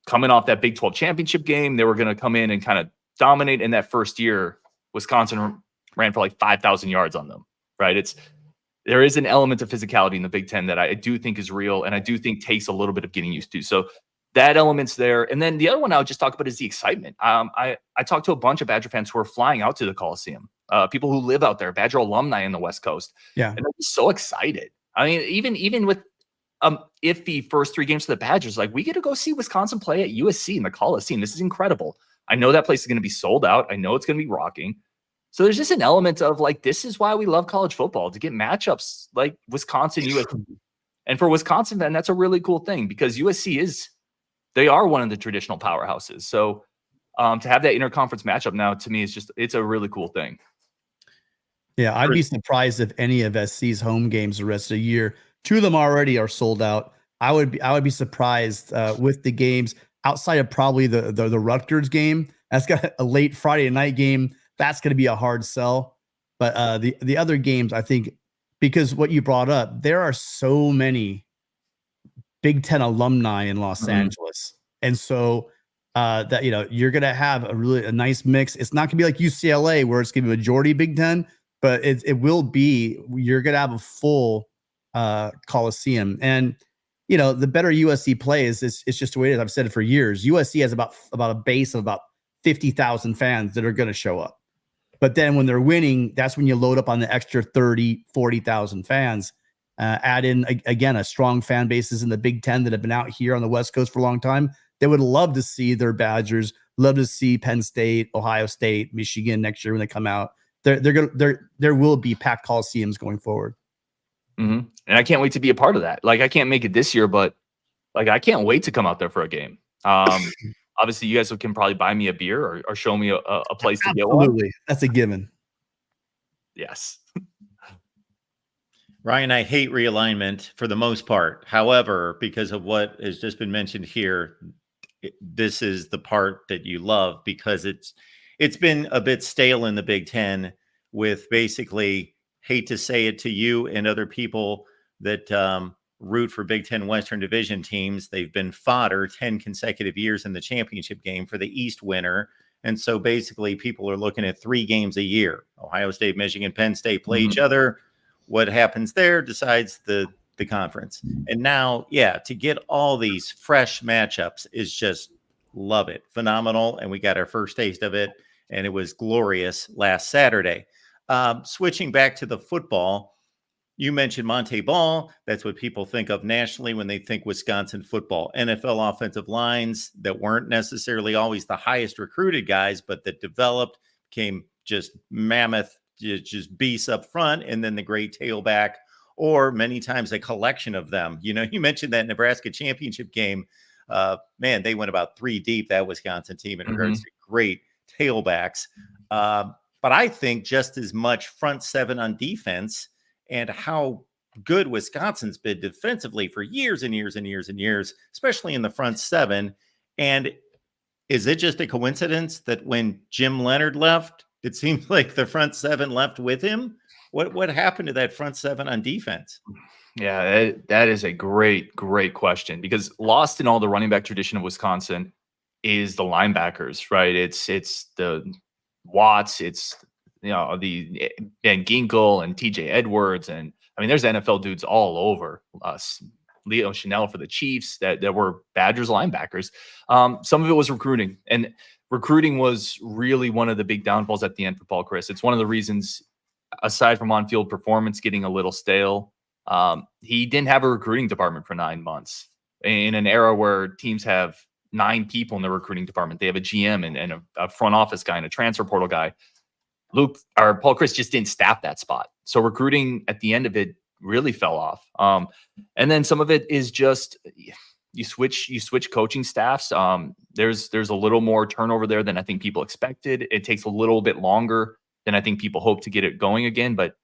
coming off that Big 12 championship game. They were going to come in and kind of dominate. In that first year, Wisconsin ran for like 5,000 yards on them, right? There is an element of physicality in the Big Ten that I do think is real, and I do think takes a little bit of getting used to. So that element's there. And then the other one I would just talk about is the excitement. I talked to a bunch of Badger fans who are flying out to the Coliseum, people who live out there, Badger alumni in the West Coast. Yeah. And they're just so excited. I mean, even with iffy first 3 games for the Badgers, like, we get to go see Wisconsin play at USC in the Coliseum. This is incredible. I know that place is going to be sold out. I know it's going to be rocking. So there's just an element of, like, this is why we love college football, to get matchups like Wisconsin, USC. And for Wisconsin, then that's a really cool thing, because USC they are one of the traditional powerhouses. So to have that interconference matchup now, to me, it's a really cool thing. Yeah, I'd be surprised if any of SC's home games the rest of the year. 2 of them already are sold out. I would be surprised with the games outside of probably the Rutgers game. That's got a late Friday night game. That's going to be a hard sell. But the other games, I think, because what you brought up, there are so many Big Ten alumni in Los Angeles, and so that you're going to have a nice mix. It's not going to be like UCLA where it's going to be majority Big Ten, but it will be. You're going to have a full Coliseum, and the better USC plays, it's just the way it is. I've said it for years. USC has about a base of about 50,000 fans that are going to show up. But then when they're winning, that's when you load up on the extra 30, 40,000 fans. Add in, again, a strong fan bases in the Big Ten that have been out here on the West Coast for a long time. They would love to see their Badgers, love to see Penn State, Ohio State, Michigan next year when they come out. There will be packed Coliseums going forward. Mm-hmm. And I can't wait to be a part of that. Like, I can't make it this year, but like, I can't wait to come out there for a game. Obviously, you guys can probably buy me a beer or show me a place to get one. Absolutely. That's a given. Yes. Ryan, I hate realignment for the most part. However, because of what has just been mentioned here, this is the part that you love, because it's been a bit stale in the Big Ten, with basically, hate to say it to you and other people that root for Big Ten Western Division teams, they've been fodder 10 consecutive years in the championship game for the East winner. And so basically people are looking at 3 games a year. Ohio State, Michigan, Penn State play each other. What happens there decides the conference. And now, to get all these fresh matchups is just, love it. Phenomenal. And we got our first taste of it, and it was glorious last Saturday. Switching back to the football, you mentioned Monte Ball. That's what people think of nationally when they think Wisconsin football. NFL offensive lines that weren't necessarily always the highest recruited guys, but that developed, became just mammoth, just beasts up front, and then the great tailback, or many times a collection of them. You mentioned that Nebraska championship game. Man, they went about 3 deep, that Wisconsin team, in regards to great tailbacks. But I think just as much front 7 on defense, and how good Wisconsin's been defensively for years and years and years and years, especially in the front 7. And is it just a coincidence that when Jim Leonard left, it seems like the front 7 left with him? What happened to that front 7 on defense? Yeah, that is a great question, because lost in all the running back tradition of Wisconsin is the linebackers, right? It's the Watts, it's the Van Ginkel and TJ Edwards, and I mean, there's NFL dudes all over us. Leo Chanel for the Chiefs that were Badgers linebackers. Some of it was recruiting, and recruiting was really one of the big downfalls at the end for Paul Chryst. It's one of the reasons, aside from on-field performance getting a little stale, he didn't have a recruiting department for 9 months in an era where teams have 9 people in the recruiting department. They have a GM and a front office guy and a transfer portal guy. Paul Chryst just didn't staff that spot. So recruiting at the end of it really fell off. And then some of it is just you switch coaching staffs. There's a little more turnover there than I think people expected. It takes a little bit longer than I think people hope to get it going again. But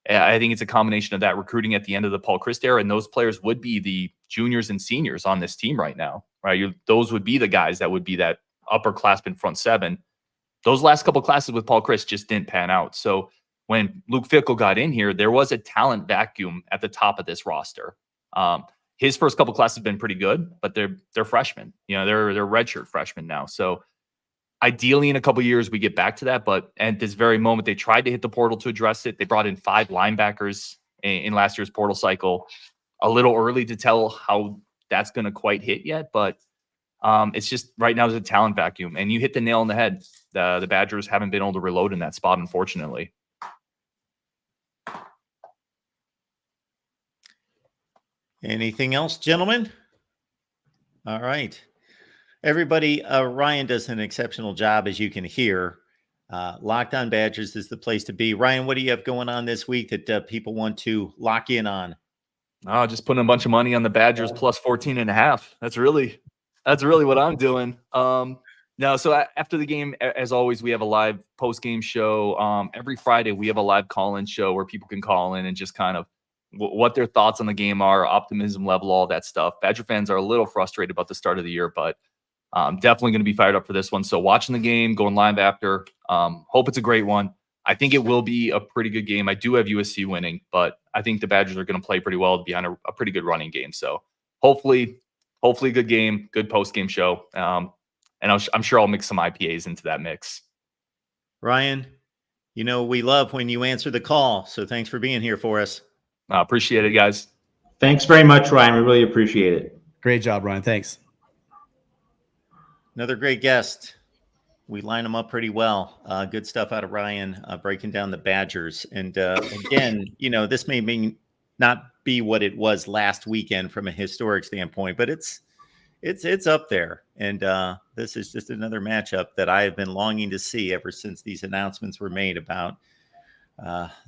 I think it's a combination of that recruiting at the end of the Paul Chryst era, and those players would be the juniors and seniors on this team right now, right? Those would be the guys that would be that upperclassman front seven. Those last couple classes with Paul Chryst just didn't pan out. So when Luke Fickell got in here, there was a talent vacuum at the top of this roster. His first couple classes have been pretty good, but they're freshmen. You know, they're redshirt freshmen now. So ideally, in a couple years, we get back to that. But at this very moment, they tried to hit the portal to address it. They brought in 5 linebackers in last year's portal cycle. A little early to tell how that's going to quite hit yet, but it's just right now there's a talent vacuum, and you hit the nail on the head. The Badgers haven't been able to reload in that spot, unfortunately. Anything else, gentlemen? All right. Everybody, Ryan does an exceptional job, as you can hear. Locked On Badgers is the place to be. Ryan, what do you have going on this week that people want to lock in on? Just putting a bunch of money on the Badgers plus 14.5. That's really what I'm doing. No, so after the game, as always, we have a live post-game show. Every Friday, we have a live call-in show where people can call in and just kind of what their thoughts on the game are, optimism level, all that stuff. Badger fans are a little frustrated about the start of the year, but definitely going to be fired up for this one. So watching the game, going live after, hope it's a great one. I think it will be a pretty good game. I do have USC winning, but I think the Badgers are going to play pretty well behind a pretty good running game. So hopefully a good game, good post-game show. And I'm sure I'll mix some IPAs into that mix. Ryan, you know, we love when you answer the call. So thanks for being here for us. Appreciate it, guys. Thanks very much, Ryan. We really appreciate it. Great job, Ryan. Thanks. Another great guest. We line them up pretty well. Good stuff out of Ryan, breaking down the Badgers. And again, you know, this may not be what it was last weekend from a historic standpoint, but it's up there. And this is just another matchup that I have been longing to see ever since these announcements were made about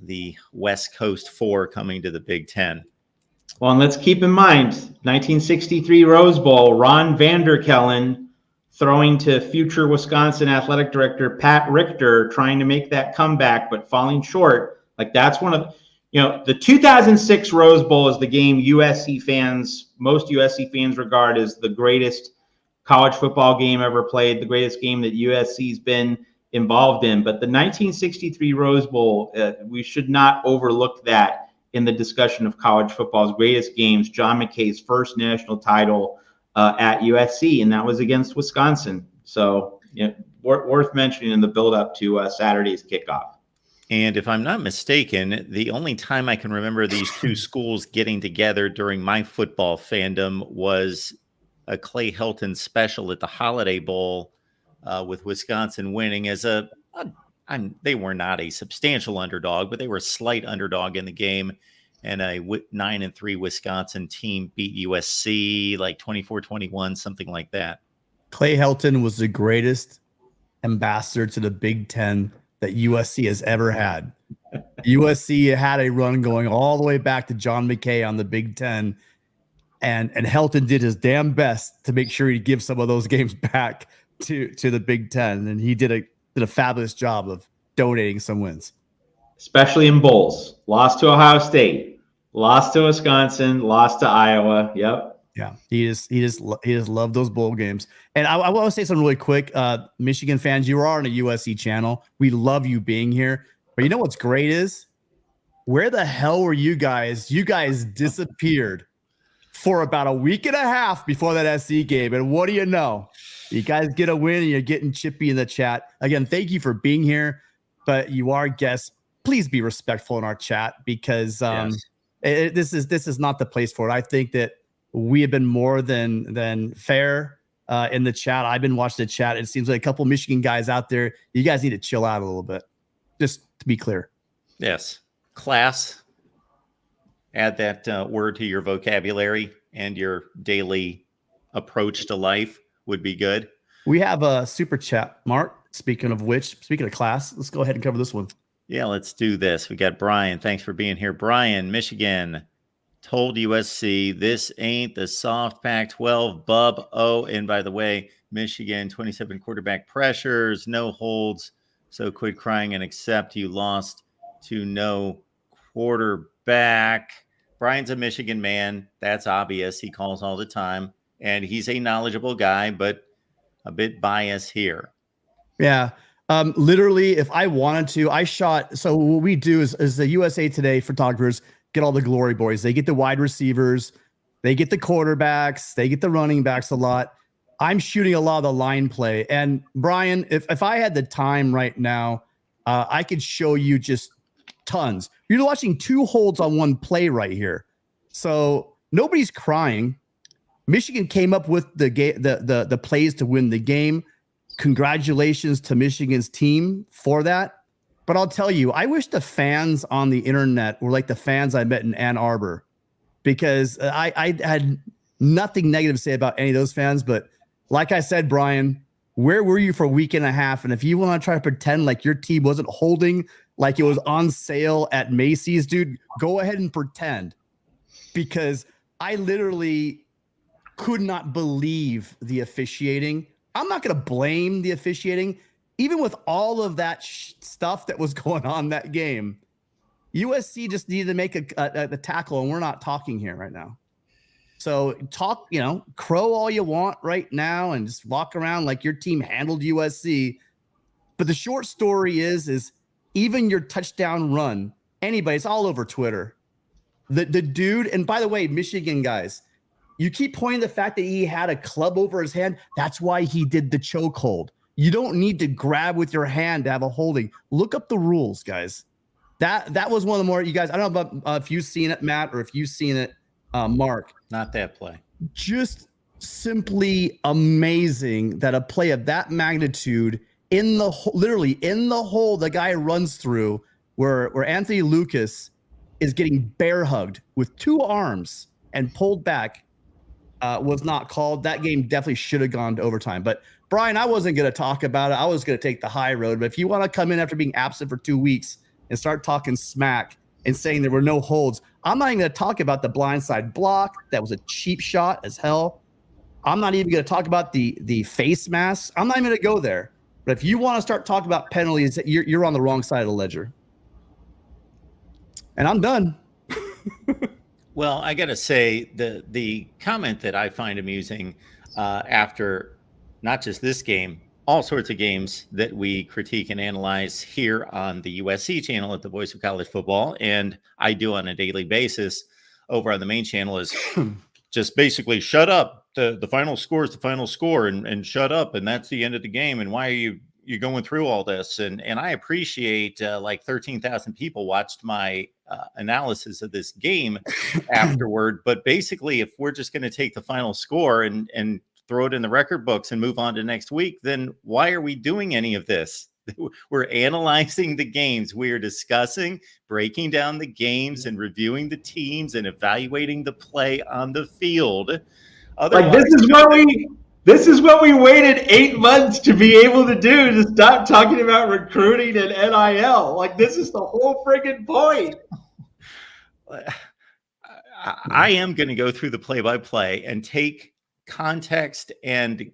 the West Coast 4 coming to the Big Ten. Well, and let's keep in mind, 1963 Rose Bowl, Ron Vanderkellen throwing to future Wisconsin athletic director Pat Richter, trying to make that comeback, but falling short. Like, that's one of the 2006 Rose Bowl is the game most USC fans regard as the greatest college football game ever played, the greatest game that USC's been involved in. But the 1963 Rose Bowl, we should not overlook that in the discussion of college football's greatest games. John McKay's first national title at USC, and that was against Wisconsin. So, worth mentioning in the build-up to Saturday's kickoff. And if I'm not mistaken, the only time I can remember these two schools getting together during my football fandom was a Clay Helton special at the Holiday Bowl, with Wisconsin winning as they were not a substantial underdog, but they were a slight underdog in the game. And a 9-3 Wisconsin team beat USC like 24-21, something like that. Clay Helton was the greatest ambassador to the Big Ten that USC has ever had. USC had a run going all the way back to John McKay on the Big Ten. And Helton did his damn best to make sure he'd give some of those games back to the Big Ten. And he did a fabulous job of donating some wins. Especially in bowls. Lost to Ohio State, lost to Wisconsin, lost to Iowa. Yep. Yeah, he just loved those bowl games. And I want to say something really quick. Michigan fans, you are on a USC channel. We love you being here. But you know what's great is, where the hell were you guys? You guys disappeared for about a week and a half before that SC game. And what do you know? You guys get a win and you're getting chippy in the chat. Again, thank you for being here. But you are guests. Please be respectful in our chat, because this is not the place for it. I think that we have been more than fair in the chat. I've been watching the chat. It seems like a couple Michigan guys out there. You guys need to chill out a little bit, just to be clear. Yes. Class. Add that word to your vocabulary and your daily approach to life would be good. We have a super chat, Mark. Speaking of class, let's go ahead and cover this one. Yeah, let's do this. We got Brian. Thanks for being here. Brian, Michigan, told USC, this ain't the soft Pac-12, bub. Oh, and by the way, Michigan, 27 quarterback pressures, no holds. So quit crying and accept you lost to no quarterback. Brian's a Michigan man. That's obvious. He calls all the time. And he's a knowledgeable guy, but a bit biased here. Yeah. Literally, if I wanted to, I shot. So what we do is the USA Today photographers get all the glory boys. They get the wide receivers, they get the quarterbacks, they get the running backs a lot. I'm shooting a lot of the line play. And Brian, if I had the time right now, I could show you just tons. You're watching 2 holds on one play right here. So nobody's crying. Michigan came up with the plays to win the game. Congratulations to Michigan's team for that. But I'll tell you, I wish the fans on the internet were like the fans I met in Ann Arbor, because I had nothing negative to say about any of those fans. But like I said, Brian, where were you for a week and a half? And if you want to try to pretend like your team wasn't holding, like it was on sale at Macy's, dude, go ahead and pretend, because I literally could not believe the officiating. I'm not going to blame the officiating. Even with all of that stuff that was going on that game, USC just needed to make a tackle, and we're not talking here right now. So talk, crow all you want right now and just walk around like your team handled USC. But the short story is even your touchdown run, it's all over Twitter. The dude, and by the way, Michigan guys, you keep pointing the fact that he had a club over his hand. That's why he did the chokehold. You don't need to grab with your hand to have a holding. Look up the rules, guys. That was one of the more, you guys, I don't know about if you've seen it, Matt, or if you've seen it, Mark. Not that play. Just simply amazing that a play of that magnitude literally in the hole the guy runs through, where Anthony Lucas is getting bear hugged with 2 arms and pulled back, was not called. That game definitely should have gone to overtime. But Brian, I wasn't going to talk about it. I was going to take the high road. But if you want to come in after being absent for 2 weeks and start talking smack and saying there were no holds, I'm not even going to talk about the blindside block. That was a cheap shot as hell. I'm not even going to talk about the face mask. I'm not even going to go there. But if you want to start talking about penalties, you're on the wrong side of the ledger. And I'm done. Well, I got to say, the comment that I find amusing after not just this game, all sorts of games that we critique and analyze here on the USC channel at the Voice of College Football, and I do on a daily basis over on the main channel, is just basically shut up. The final score is the final score, and shut up, and that's the end of the game. And why are you going through all this? And I appreciate like 13,000 people watched my analysis of this game afterward. But basically, if we're just going to take the final score and throw it in the record books and move on to next week, then why are we doing any of this? We're analyzing the games. We are discussing, breaking down the games and reviewing the teams and evaluating the play on the field. Like this is what we waited 8 months to be able to do, to stop talking about recruiting and NIL. Like, this is the whole friggin' point. I am going to go through the play-by-play and take context and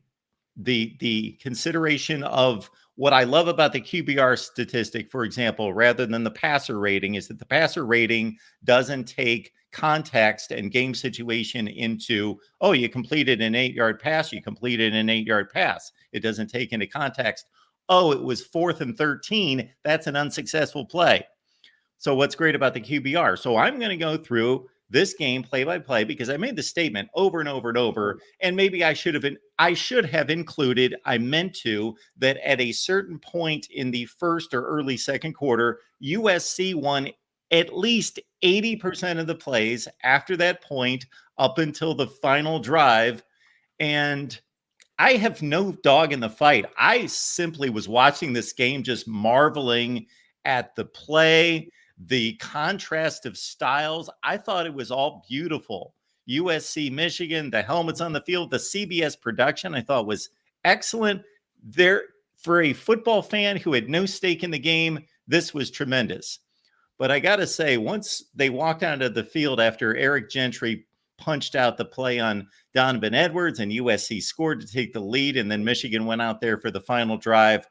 the consideration of what I love about the QBR statistic, for example, rather than the passer rating, is that the passer rating doesn't take context and game situation into, oh, you completed an 8-yard pass, you completed an 8-yard pass. It doesn't take into context, oh, it was 4th and 13. That's an unsuccessful play. So what's great about the QBR? So I'm going to go through this game play by play, because I made the statement over and over and over, and maybe I should have included, I meant to, that at a certain point in the first or early second quarter, USC won at least 80% of the plays after that point up until the final drive. And I have no dog in the fight. I simply was watching this game, just marveling at the play, the contrast of styles. I thought it was all beautiful. USC, Michigan, the helmets on the field, the CBS production, I thought was excellent. There, for a football fan who had no stake in the game, this was tremendous. But I got to say, once they walked onto the field after Eric Gentry punched out the play on Donovan Edwards and USC scored to take the lead, and then Michigan went out there for the final drive,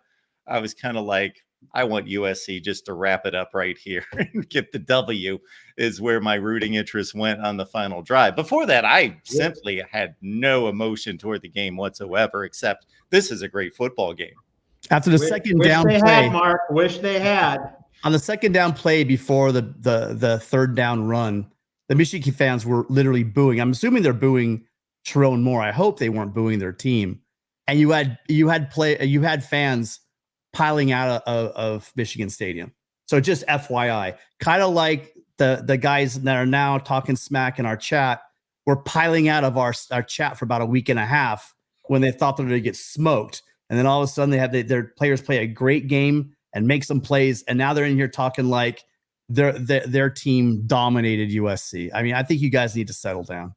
I was kind of like, I want USC just to wrap it up right here and get the W, is where my rooting interest went on the final drive. Before that, I simply had no emotion toward the game whatsoever, except this is a great football game. After the second down they play, had, Mark. Wish they had. On the second down play before the third down run, the Michigan fans were literally booing. I'm assuming they're booing Sharon Moore. I hope they weren't booing their team. And you had fans piling out of Michigan Stadium. So just FYI, kind of like the guys that are now talking smack in our chat were piling out of our chat for about a week and a half when they thought they were going to get smoked. And then all of a sudden they have their players play a great game and make some plays. And now they're in here talking like their team dominated USC. I mean, I think you guys need to settle down.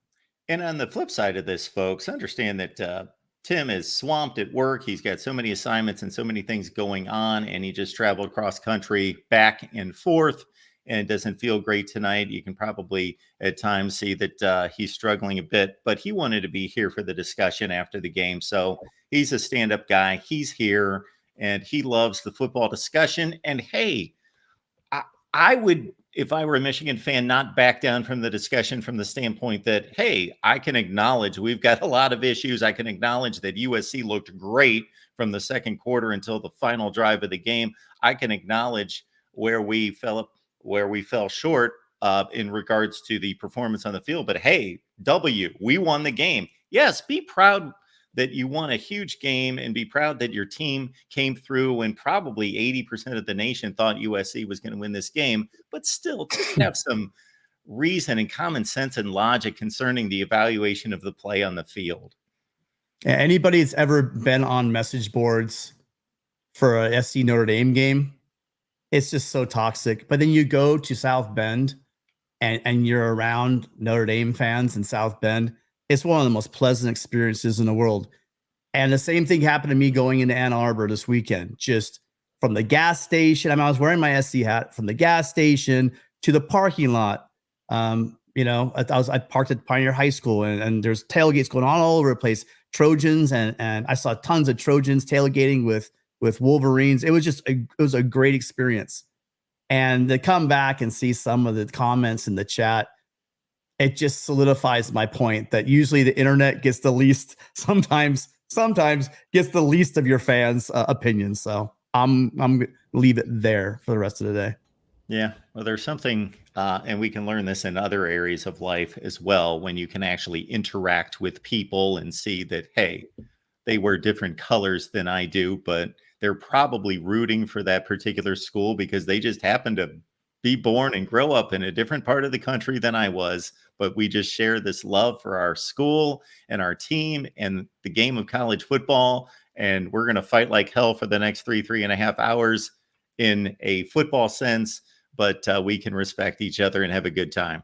And on the flip side of this, folks, understand that Tim is swamped at work. He's got so many assignments and so many things going on, and he just traveled cross country back and forth and doesn't feel great tonight. You can probably at times see that he's struggling a bit, but he wanted to be here for the discussion after the game. So he's a stand-up guy. He's here, and he loves the football discussion. And hey, I would, if I were a Michigan fan, not back down from the discussion from the standpoint that, hey, I can acknowledge we've got a lot of issues. I can acknowledge that USC looked great from the second quarter until the final drive of the game. I can acknowledge where we fell short in regards to the performance on the field. But hey, we won the game. Yes, be proud that you won a huge game and be proud that your team came through when probably 80% of the nation thought USC was going to win this game, but still just have some reason and common sense and logic concerning the evaluation of the play on the field. Anybody that's ever been on message boards for a SC Notre Dame game, it's just so toxic. But then you go to South Bend and you're around Notre Dame fans in South Bend. It's one of the most pleasant experiences in the world. And the same thing happened to me going into Ann Arbor this weekend. Just from the gas station, I was wearing my SC hat, from the gas station to the parking lot. I parked at Pioneer High School, and there's tailgates going on all over the place. Trojans, and I saw tons of Trojans tailgating with Wolverines. It was a great experience. And to come back and see some of the comments in the chat, it just solidifies my point that usually the internet gets the least, sometimes gets the least of your fans' opinions. So I'm going to leave it there for the rest of the day. Yeah, well, there's something, and we can learn this in other areas of life as well, when you can actually interact with people and see that, hey, they wear different colors than I do, but they're probably rooting for that particular school because they just happen to be born and grow up in a different part of the country than I was. But we just share this love for our school and our team and the game of college football. And we're going to fight like hell for the next 3.5 hours in a football sense. But we can respect each other and have a good time.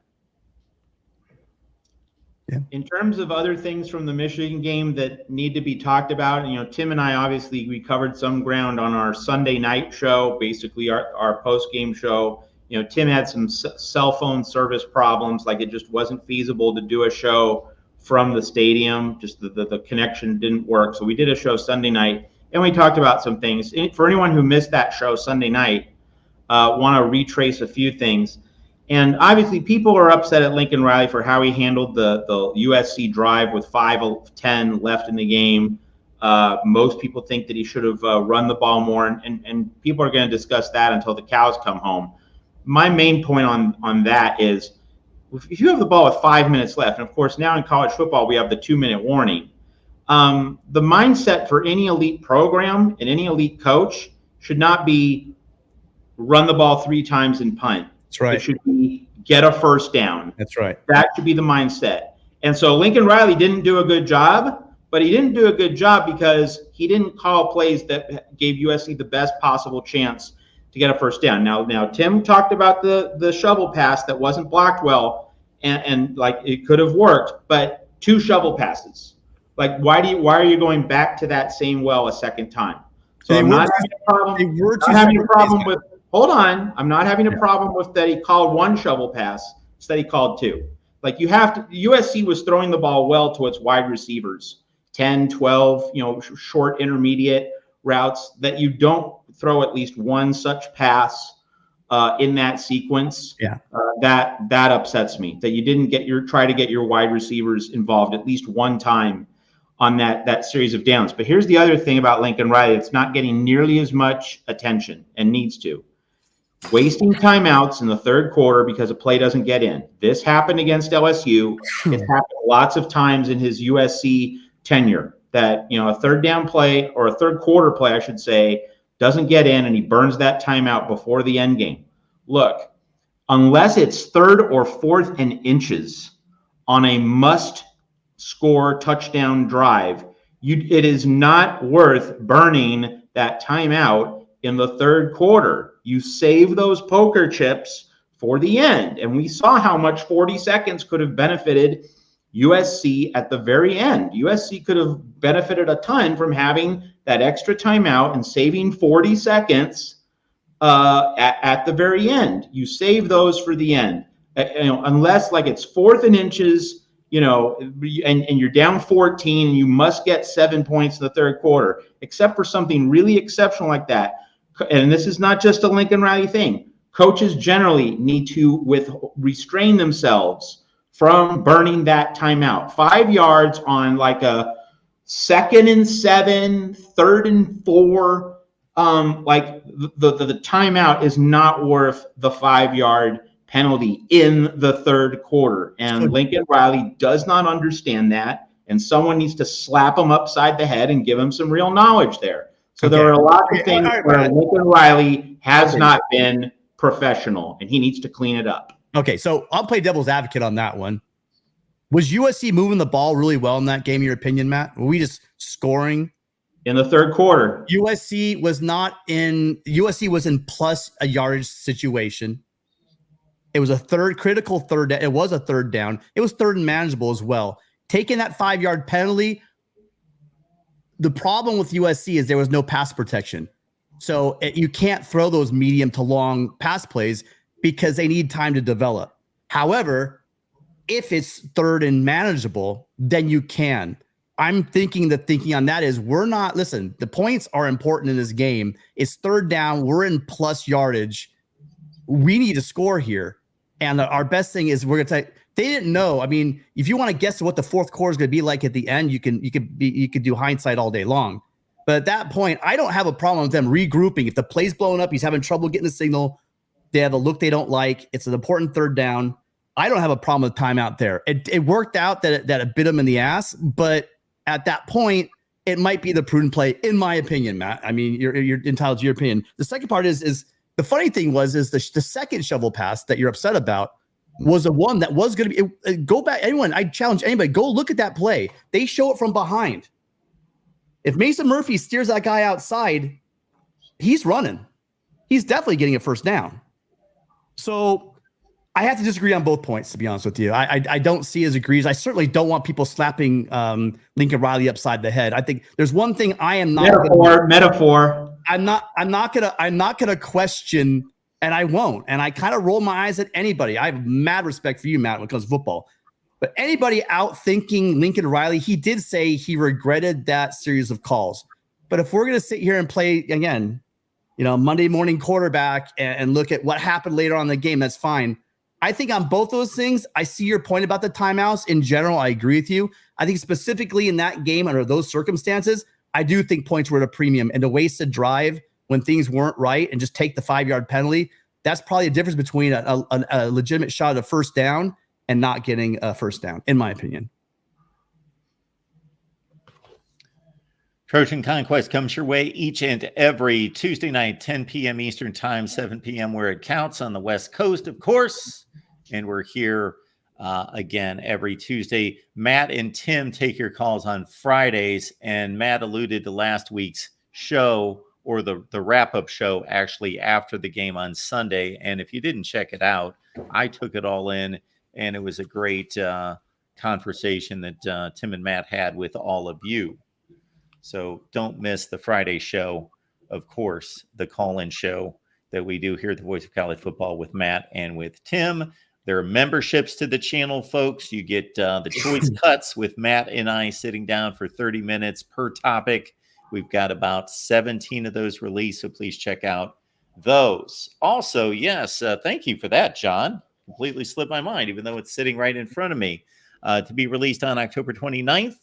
Yeah. In terms of other things from the Michigan game that need to be talked about, Tim and I, obviously, we covered some ground on our Sunday night show, basically our post-game show. Tim had some cell phone service problems, like it just wasn't feasible to do a show from the stadium. Just the connection didn't work. So we did a show Sunday night, and we talked about some things. For anyone who missed that show Sunday night, want to retrace a few things. And obviously, people are upset at Lincoln Riley for how he handled the USC drive with 5 of 10 left in the game. Most people think that he should have run the ball more, and people are going to discuss that until the cows come home. My main point on that is, if you have the ball with 5 minutes left, and of course now in college football we have the 2-minute warning, the mindset for any elite program and any elite coach should not be run the ball 3 times and punt. That's right. It should be get a first down. That's right. That should be the mindset. And so Lincoln Riley didn't do a good job, but he didn't do a good job because he didn't call plays that gave USC the best possible chance to get a first down. Now Tim talked about the shovel pass that wasn't blocked well, and like it could have worked, but 2 shovel passes. Like why are you going back to that same well a second time? So I'm not having a problem with Hold on. I'm not having a problem with that he called one shovel pass instead he called two. Like you have to, USC was throwing the ball well to its wide receivers, 10, 12, short intermediate routes, that you don't throw at least one such pass in that sequence. Yeah. That upsets me, that you didn't try to get your wide receivers involved at least one time on that series of downs. But here's the other thing about Lincoln Riley. It's not getting nearly as much attention and needs to. Wasting timeouts in the third quarter because a play doesn't get in. This happened against LSU. It's happened lots of times in his USC tenure that, a third down play, or a third quarter play, I should say, doesn't get in and he burns that timeout before the end game. Look, unless it's third or fourth and inches on a must score touchdown drive, it is not worth burning that timeout in the third quarter. You save those poker chips for the end. And we saw how much 40 seconds could have benefited USC at the very end. USC could have benefited a ton from having that extra timeout and saving 40 seconds at the very end. You save those for the end. Unless like it's fourth and inches, and you're down 14 and you must get 7 points in the third quarter, except for something really exceptional like that. And this is not just a Lincoln Riley thing. Coaches generally need to restrain themselves from burning that timeout. 5 yards on like a 2nd and 7, 3rd and 4. Like the timeout is not worth the 5-yard penalty in the third quarter. And Lincoln Riley does not understand that. And someone needs to slap him upside the head and give him some real knowledge there. So there are a lot of things where Lincoln Riley has not been professional, and he needs to clean it up. Okay, so I'll play devil's advocate on that one. Was USC moving the ball really well in that game, in your opinion, Matt? Were we just scoring? In the third quarter. USC was in plus a yardage situation. It was a critical third. It was a third down. It was third and manageable as well. Taking that 5-yard penalty, the problem with USC is there was no pass protection. So you can't throw those medium to long pass plays because they need time to develop. However, if it's third and manageable, then you can. I'm thinking on that is the points are important in this game. It's third down. We're in plus yardage. We need to score here. And our best thing is we're going to take. They didn't know. I mean, if you want to guess what the fourth quarter is going to be like at the end, you could do hindsight all day long. But at that point, I don't have a problem with them regrouping. If the play's blowing up, he's having trouble getting the signal. They have a look they don't like. It's an important third down. I don't have a problem with timeout there. It worked out that it bit him in the ass, but at that point, it might be the prudent play, in my opinion, Matt. I mean, you're entitled to your opinion. The second part is the funny thing was the second shovel pass that you're upset about was the one that was going to be. Go back, anyone. I challenge anybody. Go look at that play. They show it from behind. If Mason Murphy steers that guy outside, he's running. He's definitely getting a first down. So I have to disagree on both points, to be honest with you. I don't see as agrees. I certainly don't want people slapping Lincoln Riley upside the head. I think there's one thing I am not metaphor. I'm not gonna question, and I won't. And I kind of roll my eyes at anybody. I have mad respect for you, Matt, when it comes to football. But anybody out thinking Lincoln Riley, he did say he regretted that series of calls. But if we're gonna sit here and play again, Monday morning quarterback and look at what happened later on in the game, that's fine. I think on both those things, I see your point about the timeouts. In general, I agree with you. I think specifically in that game, under those circumstances, I do think points were at a premium. And to waste a drive when things weren't right and just take the 5-yard penalty, that's probably a difference between a legitimate shot at a first down and not getting a first down, in my opinion. Trojan Conquest comes your way each and every Tuesday night, 10 p.m. Eastern Time, 7 p.m. where it counts on the West Coast, of course. And we're here again every Tuesday. Matt and Tim take your calls on Fridays. And Matt alluded to last week's show, or the wrap-up show, actually, after the game on Sunday. And if you didn't check it out, I took it all in. And it was a great conversation that Tim and Matt had with all of you. So don't miss the Friday show, of course, the call-in show that we do here at the Voice of College Football with Matt and with Tim. There are memberships to the channel, folks. You get the choice cuts with Matt and I sitting down for 30 minutes per topic. We've got about 17 of those released, so please check out those. Also, yes, thank you for that, John. Completely slipped my mind, even though it's sitting right in front of me. To be released on October 29th,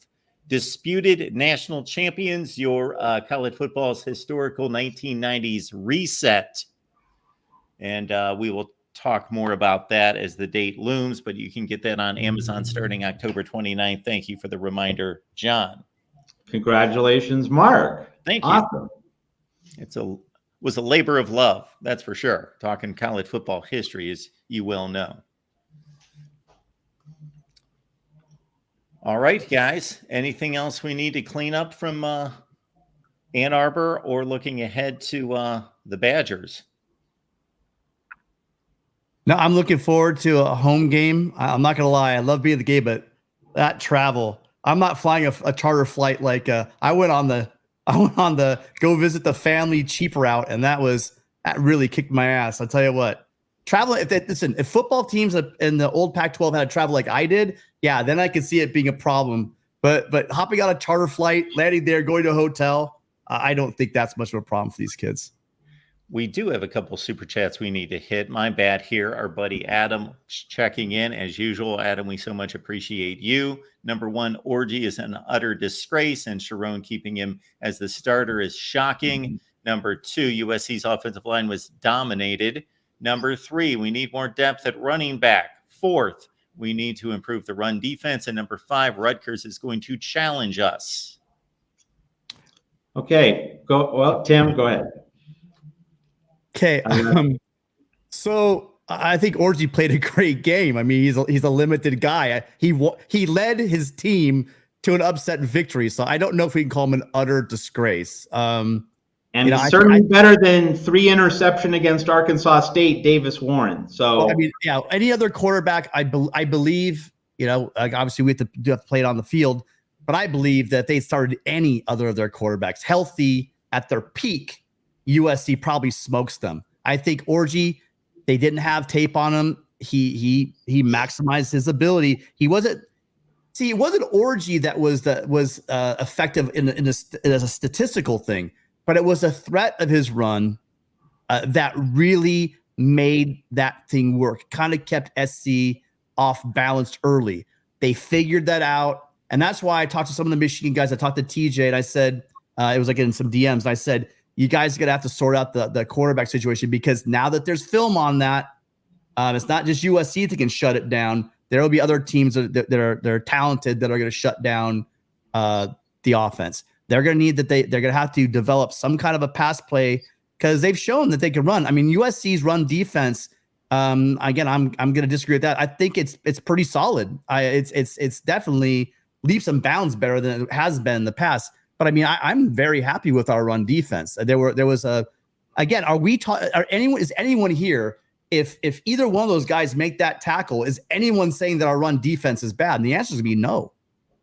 Disputed National Champions, your college football's historical 1990s reset. And we will talk more about that as the date looms, but you can get that on Amazon starting October 29th. Thank you for the reminder, John. Congratulations, Mark. Thank you. Awesome. Was a labor of love, that's for sure. Talking college football history, as you well know. All right, guys. Anything else we need to clean up from Ann Arbor or looking ahead to the Badgers? No, I'm looking forward to a home game. I'm not going to lie. I love being at the game, but that travel, I'm not flying a charter flight. Like I went on the go visit the family cheap route. And that really kicked my ass. I'll tell you what, travel. If football teams in the old Pac-12 had to travel like I did, yeah, then I could see it being a problem. But hopping on a charter flight, landing there, going to a hotel, I don't think that's much of a problem for these kids. We do have a couple super chats we need to hit. My bad here. Our buddy Adam checking in as usual. Adam, we so much appreciate you. Number one, Orgy is an utter disgrace, and Sharon keeping him as the starter is shocking. Number two, USC's offensive line was dominated. Number three, we need more depth at running back. Fourth, we need to improve the run defense. And number five, Rutgers is going to challenge us. Okay. Tim, go ahead. Okay, so I think Orgy played a great game. I mean, he's a limited guy. He led his team to an upset victory. So I don't know if we can call him an utter disgrace. And certainly better than 3 interception against Arkansas State, Davis Warren. So well, I mean, yeah, any other quarterback, I believe, like obviously we have to play it on the field, but I believe that they started any other of their quarterbacks healthy at their peak, USC probably smokes them. I think Orgy, they didn't have tape on him. He maximized his ability. It wasn't Orgy that was effective as a statistical thing, but it was a threat of his run that really made that thing work. Kind of kept SC off balanced early. They figured that out, and that's why I talked to some of the Michigan guys. I talked to TJ, and I said it was like in some DMs, and I said, you guys are going to have to sort out the quarterback situation, because now that there's film on that, it's not just USC that can shut it down. There will be other teams that are talented that are going to shut down the offense. They're going to need that they're going to have to develop some kind of a pass play, because they've shown that they can run. I mean, USC's run defense. Again, I'm going to disagree with that. I think it's pretty solid. It's definitely leaps and bounds better than it has been in the past. But I mean, I'm very happy with our run defense. Is anyone here? If either one of those guys make that tackle, is anyone saying that our run defense is bad? And the answer is going to be no.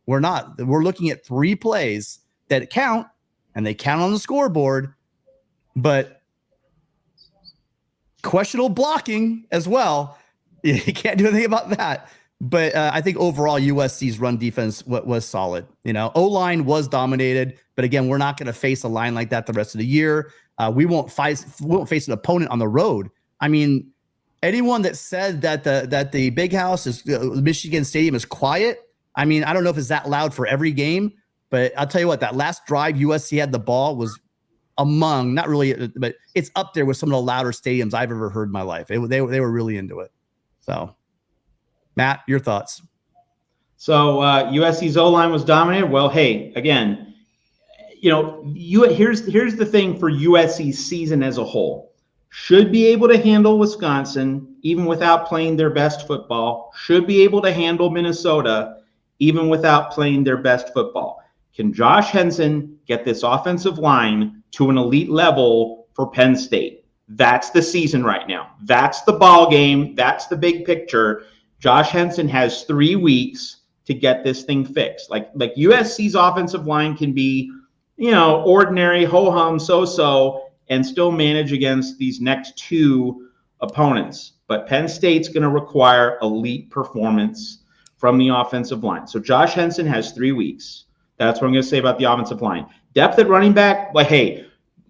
We're not. We're looking at 3 plays that count, and they count on the scoreboard, but questionable blocking as well. You can't do anything about that. But I think overall USC's run defense was solid. O-line was dominated, but again, we're not going to face a line like that the rest of the year. We won't face an opponent on the road. I mean, anyone that said that the Big House is Michigan Stadium is quiet. I mean, I don't know if it's that loud for every game, but I'll tell you what, that last drive USC had the ball was among, not really, but it's up there with some of the louder stadiums I've ever heard in my life. They were really into it. So, Matt, your thoughts? So USC's O-line was dominated. Well, hey, again, here's the thing for USC's season as a whole. Should be able to handle Wisconsin even without playing their best football. Should be able to handle Minnesota even without playing their best football. Can Josh Henson get this offensive line to an elite level for Penn State? That's the season right now. That's the ball game. That's the big picture. Josh Henson has 3 weeks to get this thing fixed. Like USC's offensive line can be, ordinary, ho-hum, so-so. and still manage against these next two opponents. But Penn State's going to require elite performance from the offensive line. So Josh Henson has 3 weeks. That's what I'm going to say about the offensive line. Depth at running back, like, hey,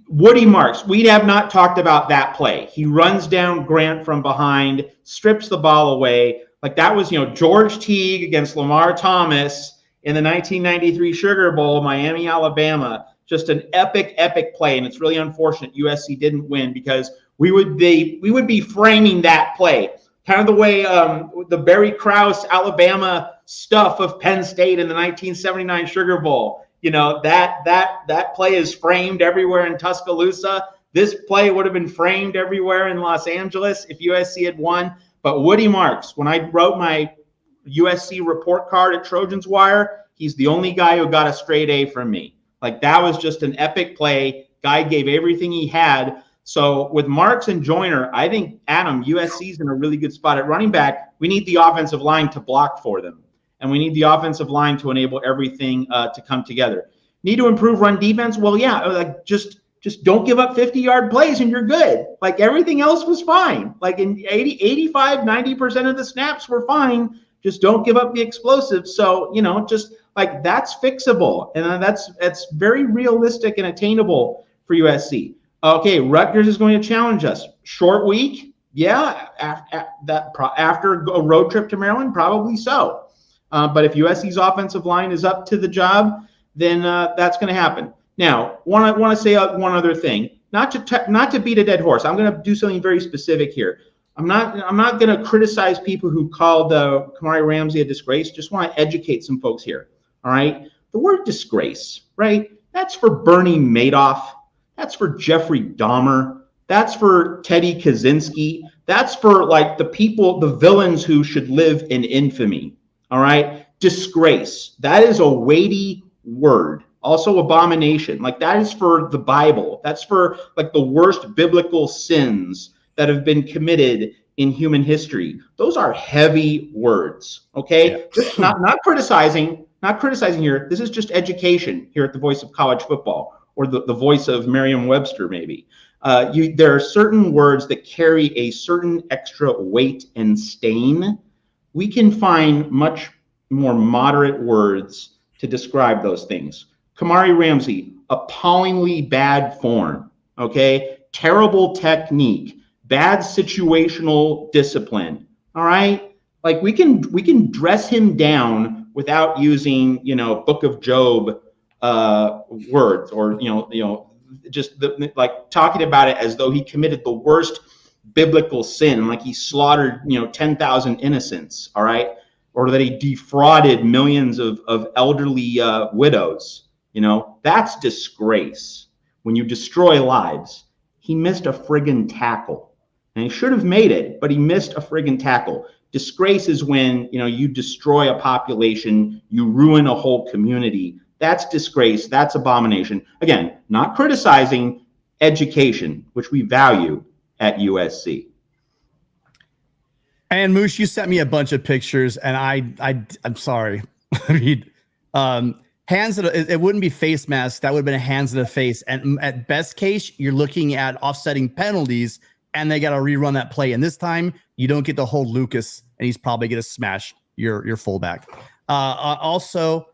Woody Marks, we have not talked about that play. He runs down Grant from behind, strips the ball away. Like, that was, George Teague against Lamar Thomas in the 1993 Sugar Bowl, Miami, Alabama. Just an epic, epic play. And it's really unfortunate USC didn't win, because we would be framing that play. Kind of the way the Barry Krause, Alabama stuff of Penn State in the 1979 Sugar Bowl. That play is framed everywhere in Tuscaloosa. This play would have been framed everywhere in Los Angeles if USC had won. But Woody Marks, when I wrote my USC report card at Trojans Wire, he's the only guy who got a straight A from me. Like, that was just an epic play. Guy gave everything he had. So with Marks and Joyner, I think, Adam, USC's in a really good spot at running back. We need the offensive line to block for them, and we need the offensive line to enable everything to come together. Need to improve run defense? Well, yeah, like just don't give up 50-yard plays and you're good. Like, everything else was fine. Like, in 85, 90% of the snaps were fine. Just don't give up the explosives. So, just like, that's fixable, and that's very realistic and attainable for USC. Okay, Rutgers is going to challenge us. Short week? Yeah, after a road trip to Maryland, probably so. But if USC's offensive line is up to the job, then that's going to happen. Now, want to say one other thing. Not to beat a dead horse. I'm going to do something very specific here. I'm not going to criticize people who called Kamari Ramsey a disgrace. Just want to educate some folks here. All right, the word disgrace, right? That's for Bernie Madoff. That's for Jeffrey Dahmer. That's for Teddy Kaczynski. That's for, like, the people, the villains who should live in infamy. All right. Disgrace. That is a weighty word. Also abomination. Like, that is for the Bible. That's for, like, the worst biblical sins that have been committed in human history. Those are heavy words. Okay. Yeah. Not criticizing here. This is just education here at the Voice of College Football, or the voice of Merriam-Webster, maybe. There are certain words that carry a certain extra weight and stain. We can find much more moderate words to describe those things. Kamari Ramsey, appallingly bad form, okay? Terrible technique, bad situational discipline, all right? Like, we can dress him down without using, Book of Job words, or just like talking about it as though he committed the worst biblical sin, like he slaughtered 10,000 innocents, all right, or that he defrauded millions of elderly widows. That's disgrace. When you destroy lives. He missed a friggin' tackle, and he should have made it, but he missed a friggin' tackle. Disgrace is when you destroy a population, you ruin a whole community. That's disgrace. That's abomination. Again, not criticizing education, which we value at USC. And Moosh, you sent me a bunch of pictures, and I'm sorry. I mean, hands it wouldn't be face masks. That would have been a hands to the face. And at best case, you're looking at offsetting penalties, and they got to rerun that play. And this time, you don't get to hold Lucas, and he's probably going to smash your fullback. Also.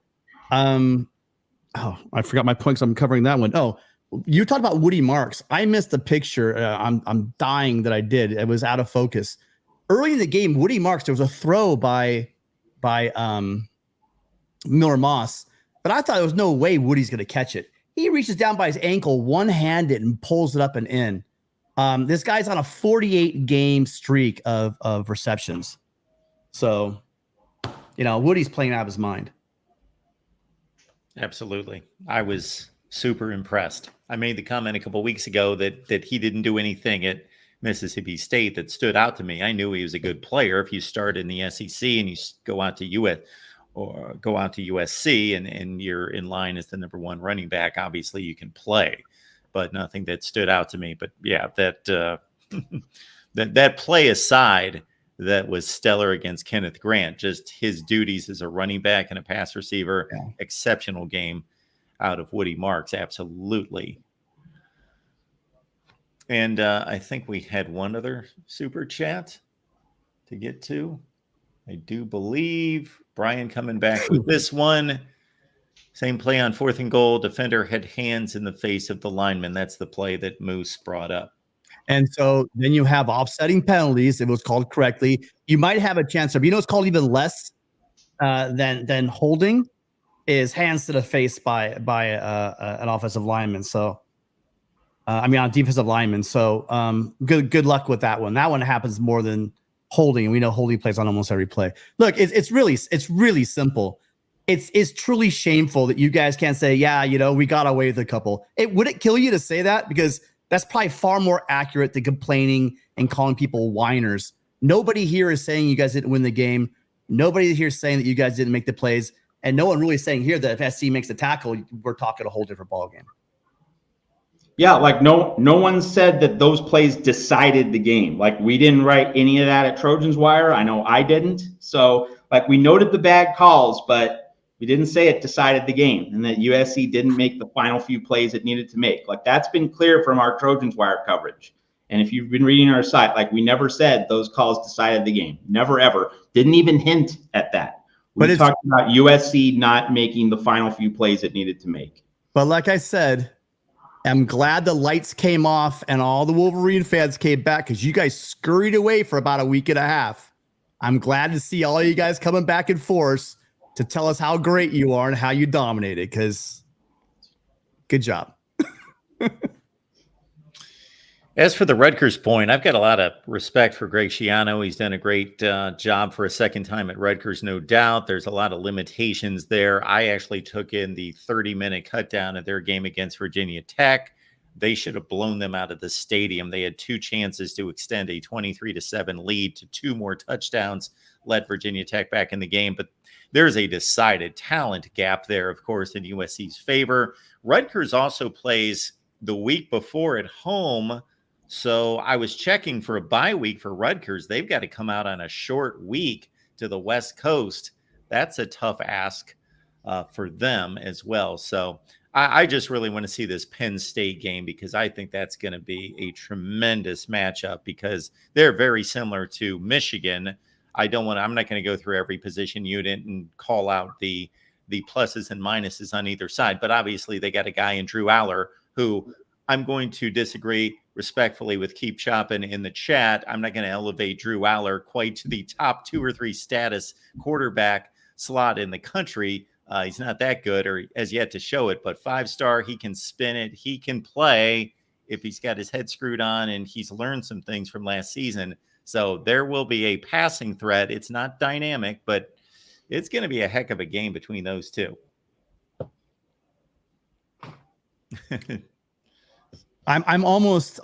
I forgot my points. I'm covering that one. Oh, you talked about Woody Marks. I missed the picture. I'm dying that I did. It was out of focus. Early in the game, Woody Marks, there was a throw by Miller Moss, but I thought there was no way Woody's going to catch it. He reaches down by his ankle, one-handed, and pulls it up and in. This guy's on a 48-game streak of receptions. So, Woody's playing out of his mind. Absolutely. I was super impressed. I made the comment a couple of weeks ago that he didn't do anything at Mississippi State that stood out to me. I knew he was a good player. If you start in the SEC and you go out to USC and you're in line as the number one running back, obviously you can play, but nothing that stood out to me. But yeah, that play aside, that was stellar against Kenneth Grant. Just his duties as a running back and a pass receiver. Yeah. Exceptional game out of Woody Marks. Absolutely. And I think we had one other super chat to get to. I do believe Brian coming back with this one. Same play on 4th and goal. Defender had hands in the face of the lineman. That's the play that Moose brought up. And so then you have offsetting penalties. It was called correctly. You might have a chance of, it's called even less than holding is hands to the face by an offensive lineman. So, on defensive lineman. So good luck with that one. That one happens more than holding. And we know holding plays on almost every play. Look, it's really simple. It's truly shameful that you guys can't say, yeah, we got away with a couple. Would it kill you to say that? Because that's probably far more accurate than complaining and calling people whiners. Nobody here is saying you guys didn't win the game. Nobody here is saying that you guys didn't make the plays. And no one really is saying here that if SC makes a tackle, we're talking a whole different ballgame. Yeah, like no one said that those plays decided the game. Like we didn't write any of that at Trojans Wire. I know I didn't. So like we noted the bad calls, but we didn't say it decided the game and that USC didn't make the final few plays it needed to make. Like that's been clear from our Trojans Wire coverage. And if you've been reading our site, like we never said those calls decided the game. Never, ever. Didn't even hint at that. We talked about USC not making the final few plays it needed to make. But like I said, I'm glad the lights came off and all the Wolverine fans came back because you guys scurried away for about a week and a half. I'm glad to see all you guys coming back in force to tell us how great you are and how you dominated, because good job. As for the Rutgers point, I've got a lot of respect for Greg Schiano. He's done a great job for a second time at Rutgers, no doubt. There's a lot of limitations there. I actually took in the 30-minute cut down of their game against Virginia Tech. They should have blown them out of the stadium. They had 2 chances to extend a 23-7 lead to 2 more touchdowns, let Virginia Tech back in the game. But there's a decided talent gap there, of course, in USC's favor. Rutgers also plays the week before at home. So I was checking for a bye week for Rutgers. They've got to come out on a short week to the West Coast. That's a tough ask for them as well. So I just really want to see this Penn State game because I think that's going to be a tremendous matchup because they're very similar to Michigan. I'm not going to go through every position unit and call out the pluses and minuses on either side. But obviously they got a guy in Drew Aller who I'm going to disagree respectfully with Keep Chopping in the chat. I'm not going to elevate Drew Aller quite to the top 2 or 3 status quarterback slot in the country. He's not that good or has yet to show it, but 5-star, he can spin it. He can play if he's got his head screwed on and he's learned some things from last season. So there will be a passing threat. It's not dynamic, but it's going to be a heck of a game between those two. I'm almost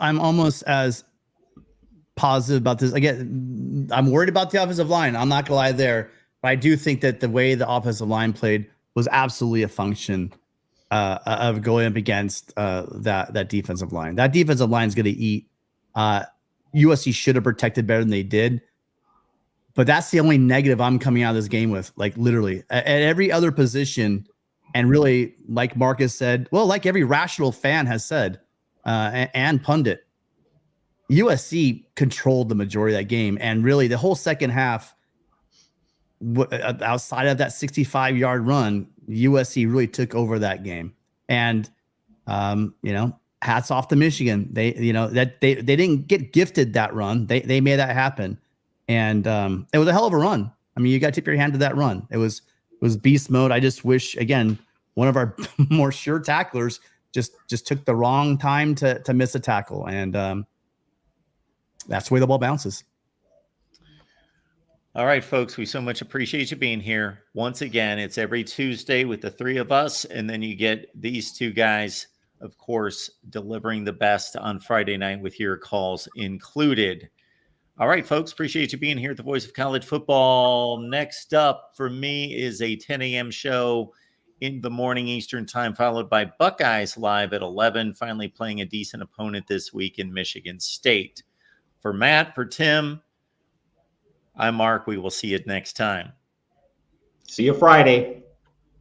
as positive about this. Again, I'm worried about the offensive line. I'm not gonna lie there, but I do think that the way the offensive line played was absolutely a function of going up against that defensive line. That defensive line is going to eat. USC should have protected better than they did, but that's the only negative I'm coming out of this game with. Like literally at every other position, and really, like Marcus said, well, like every rational fan has said. And pundit, USC controlled the majority of that game, and really the whole second half, outside of that 65-yard run, USC really took over that game. And hats off to Michigan. They didn't get gifted that run. They made that happen, and it was a hell of a run. I mean, you got to tip your hand to that run. It was beast mode. I just wish again one of our more sure tacklers just took the wrong time to miss a tackle. And that's the way the ball bounces. All right, folks, we so much appreciate you being here. Once again, it's every Tuesday with the 3 of us. And then you get these 2 guys, of course, delivering the best on Friday night with your calls included. All right, folks, appreciate you being here at the Voice of College Football. Next up for me is a 10 a.m. show in the morning Eastern time, followed by Buckeyes Live at 11, finally playing a decent opponent this week in Michigan State. For Matt, for Tim, I'm Mark. We will see you next time. See you Friday.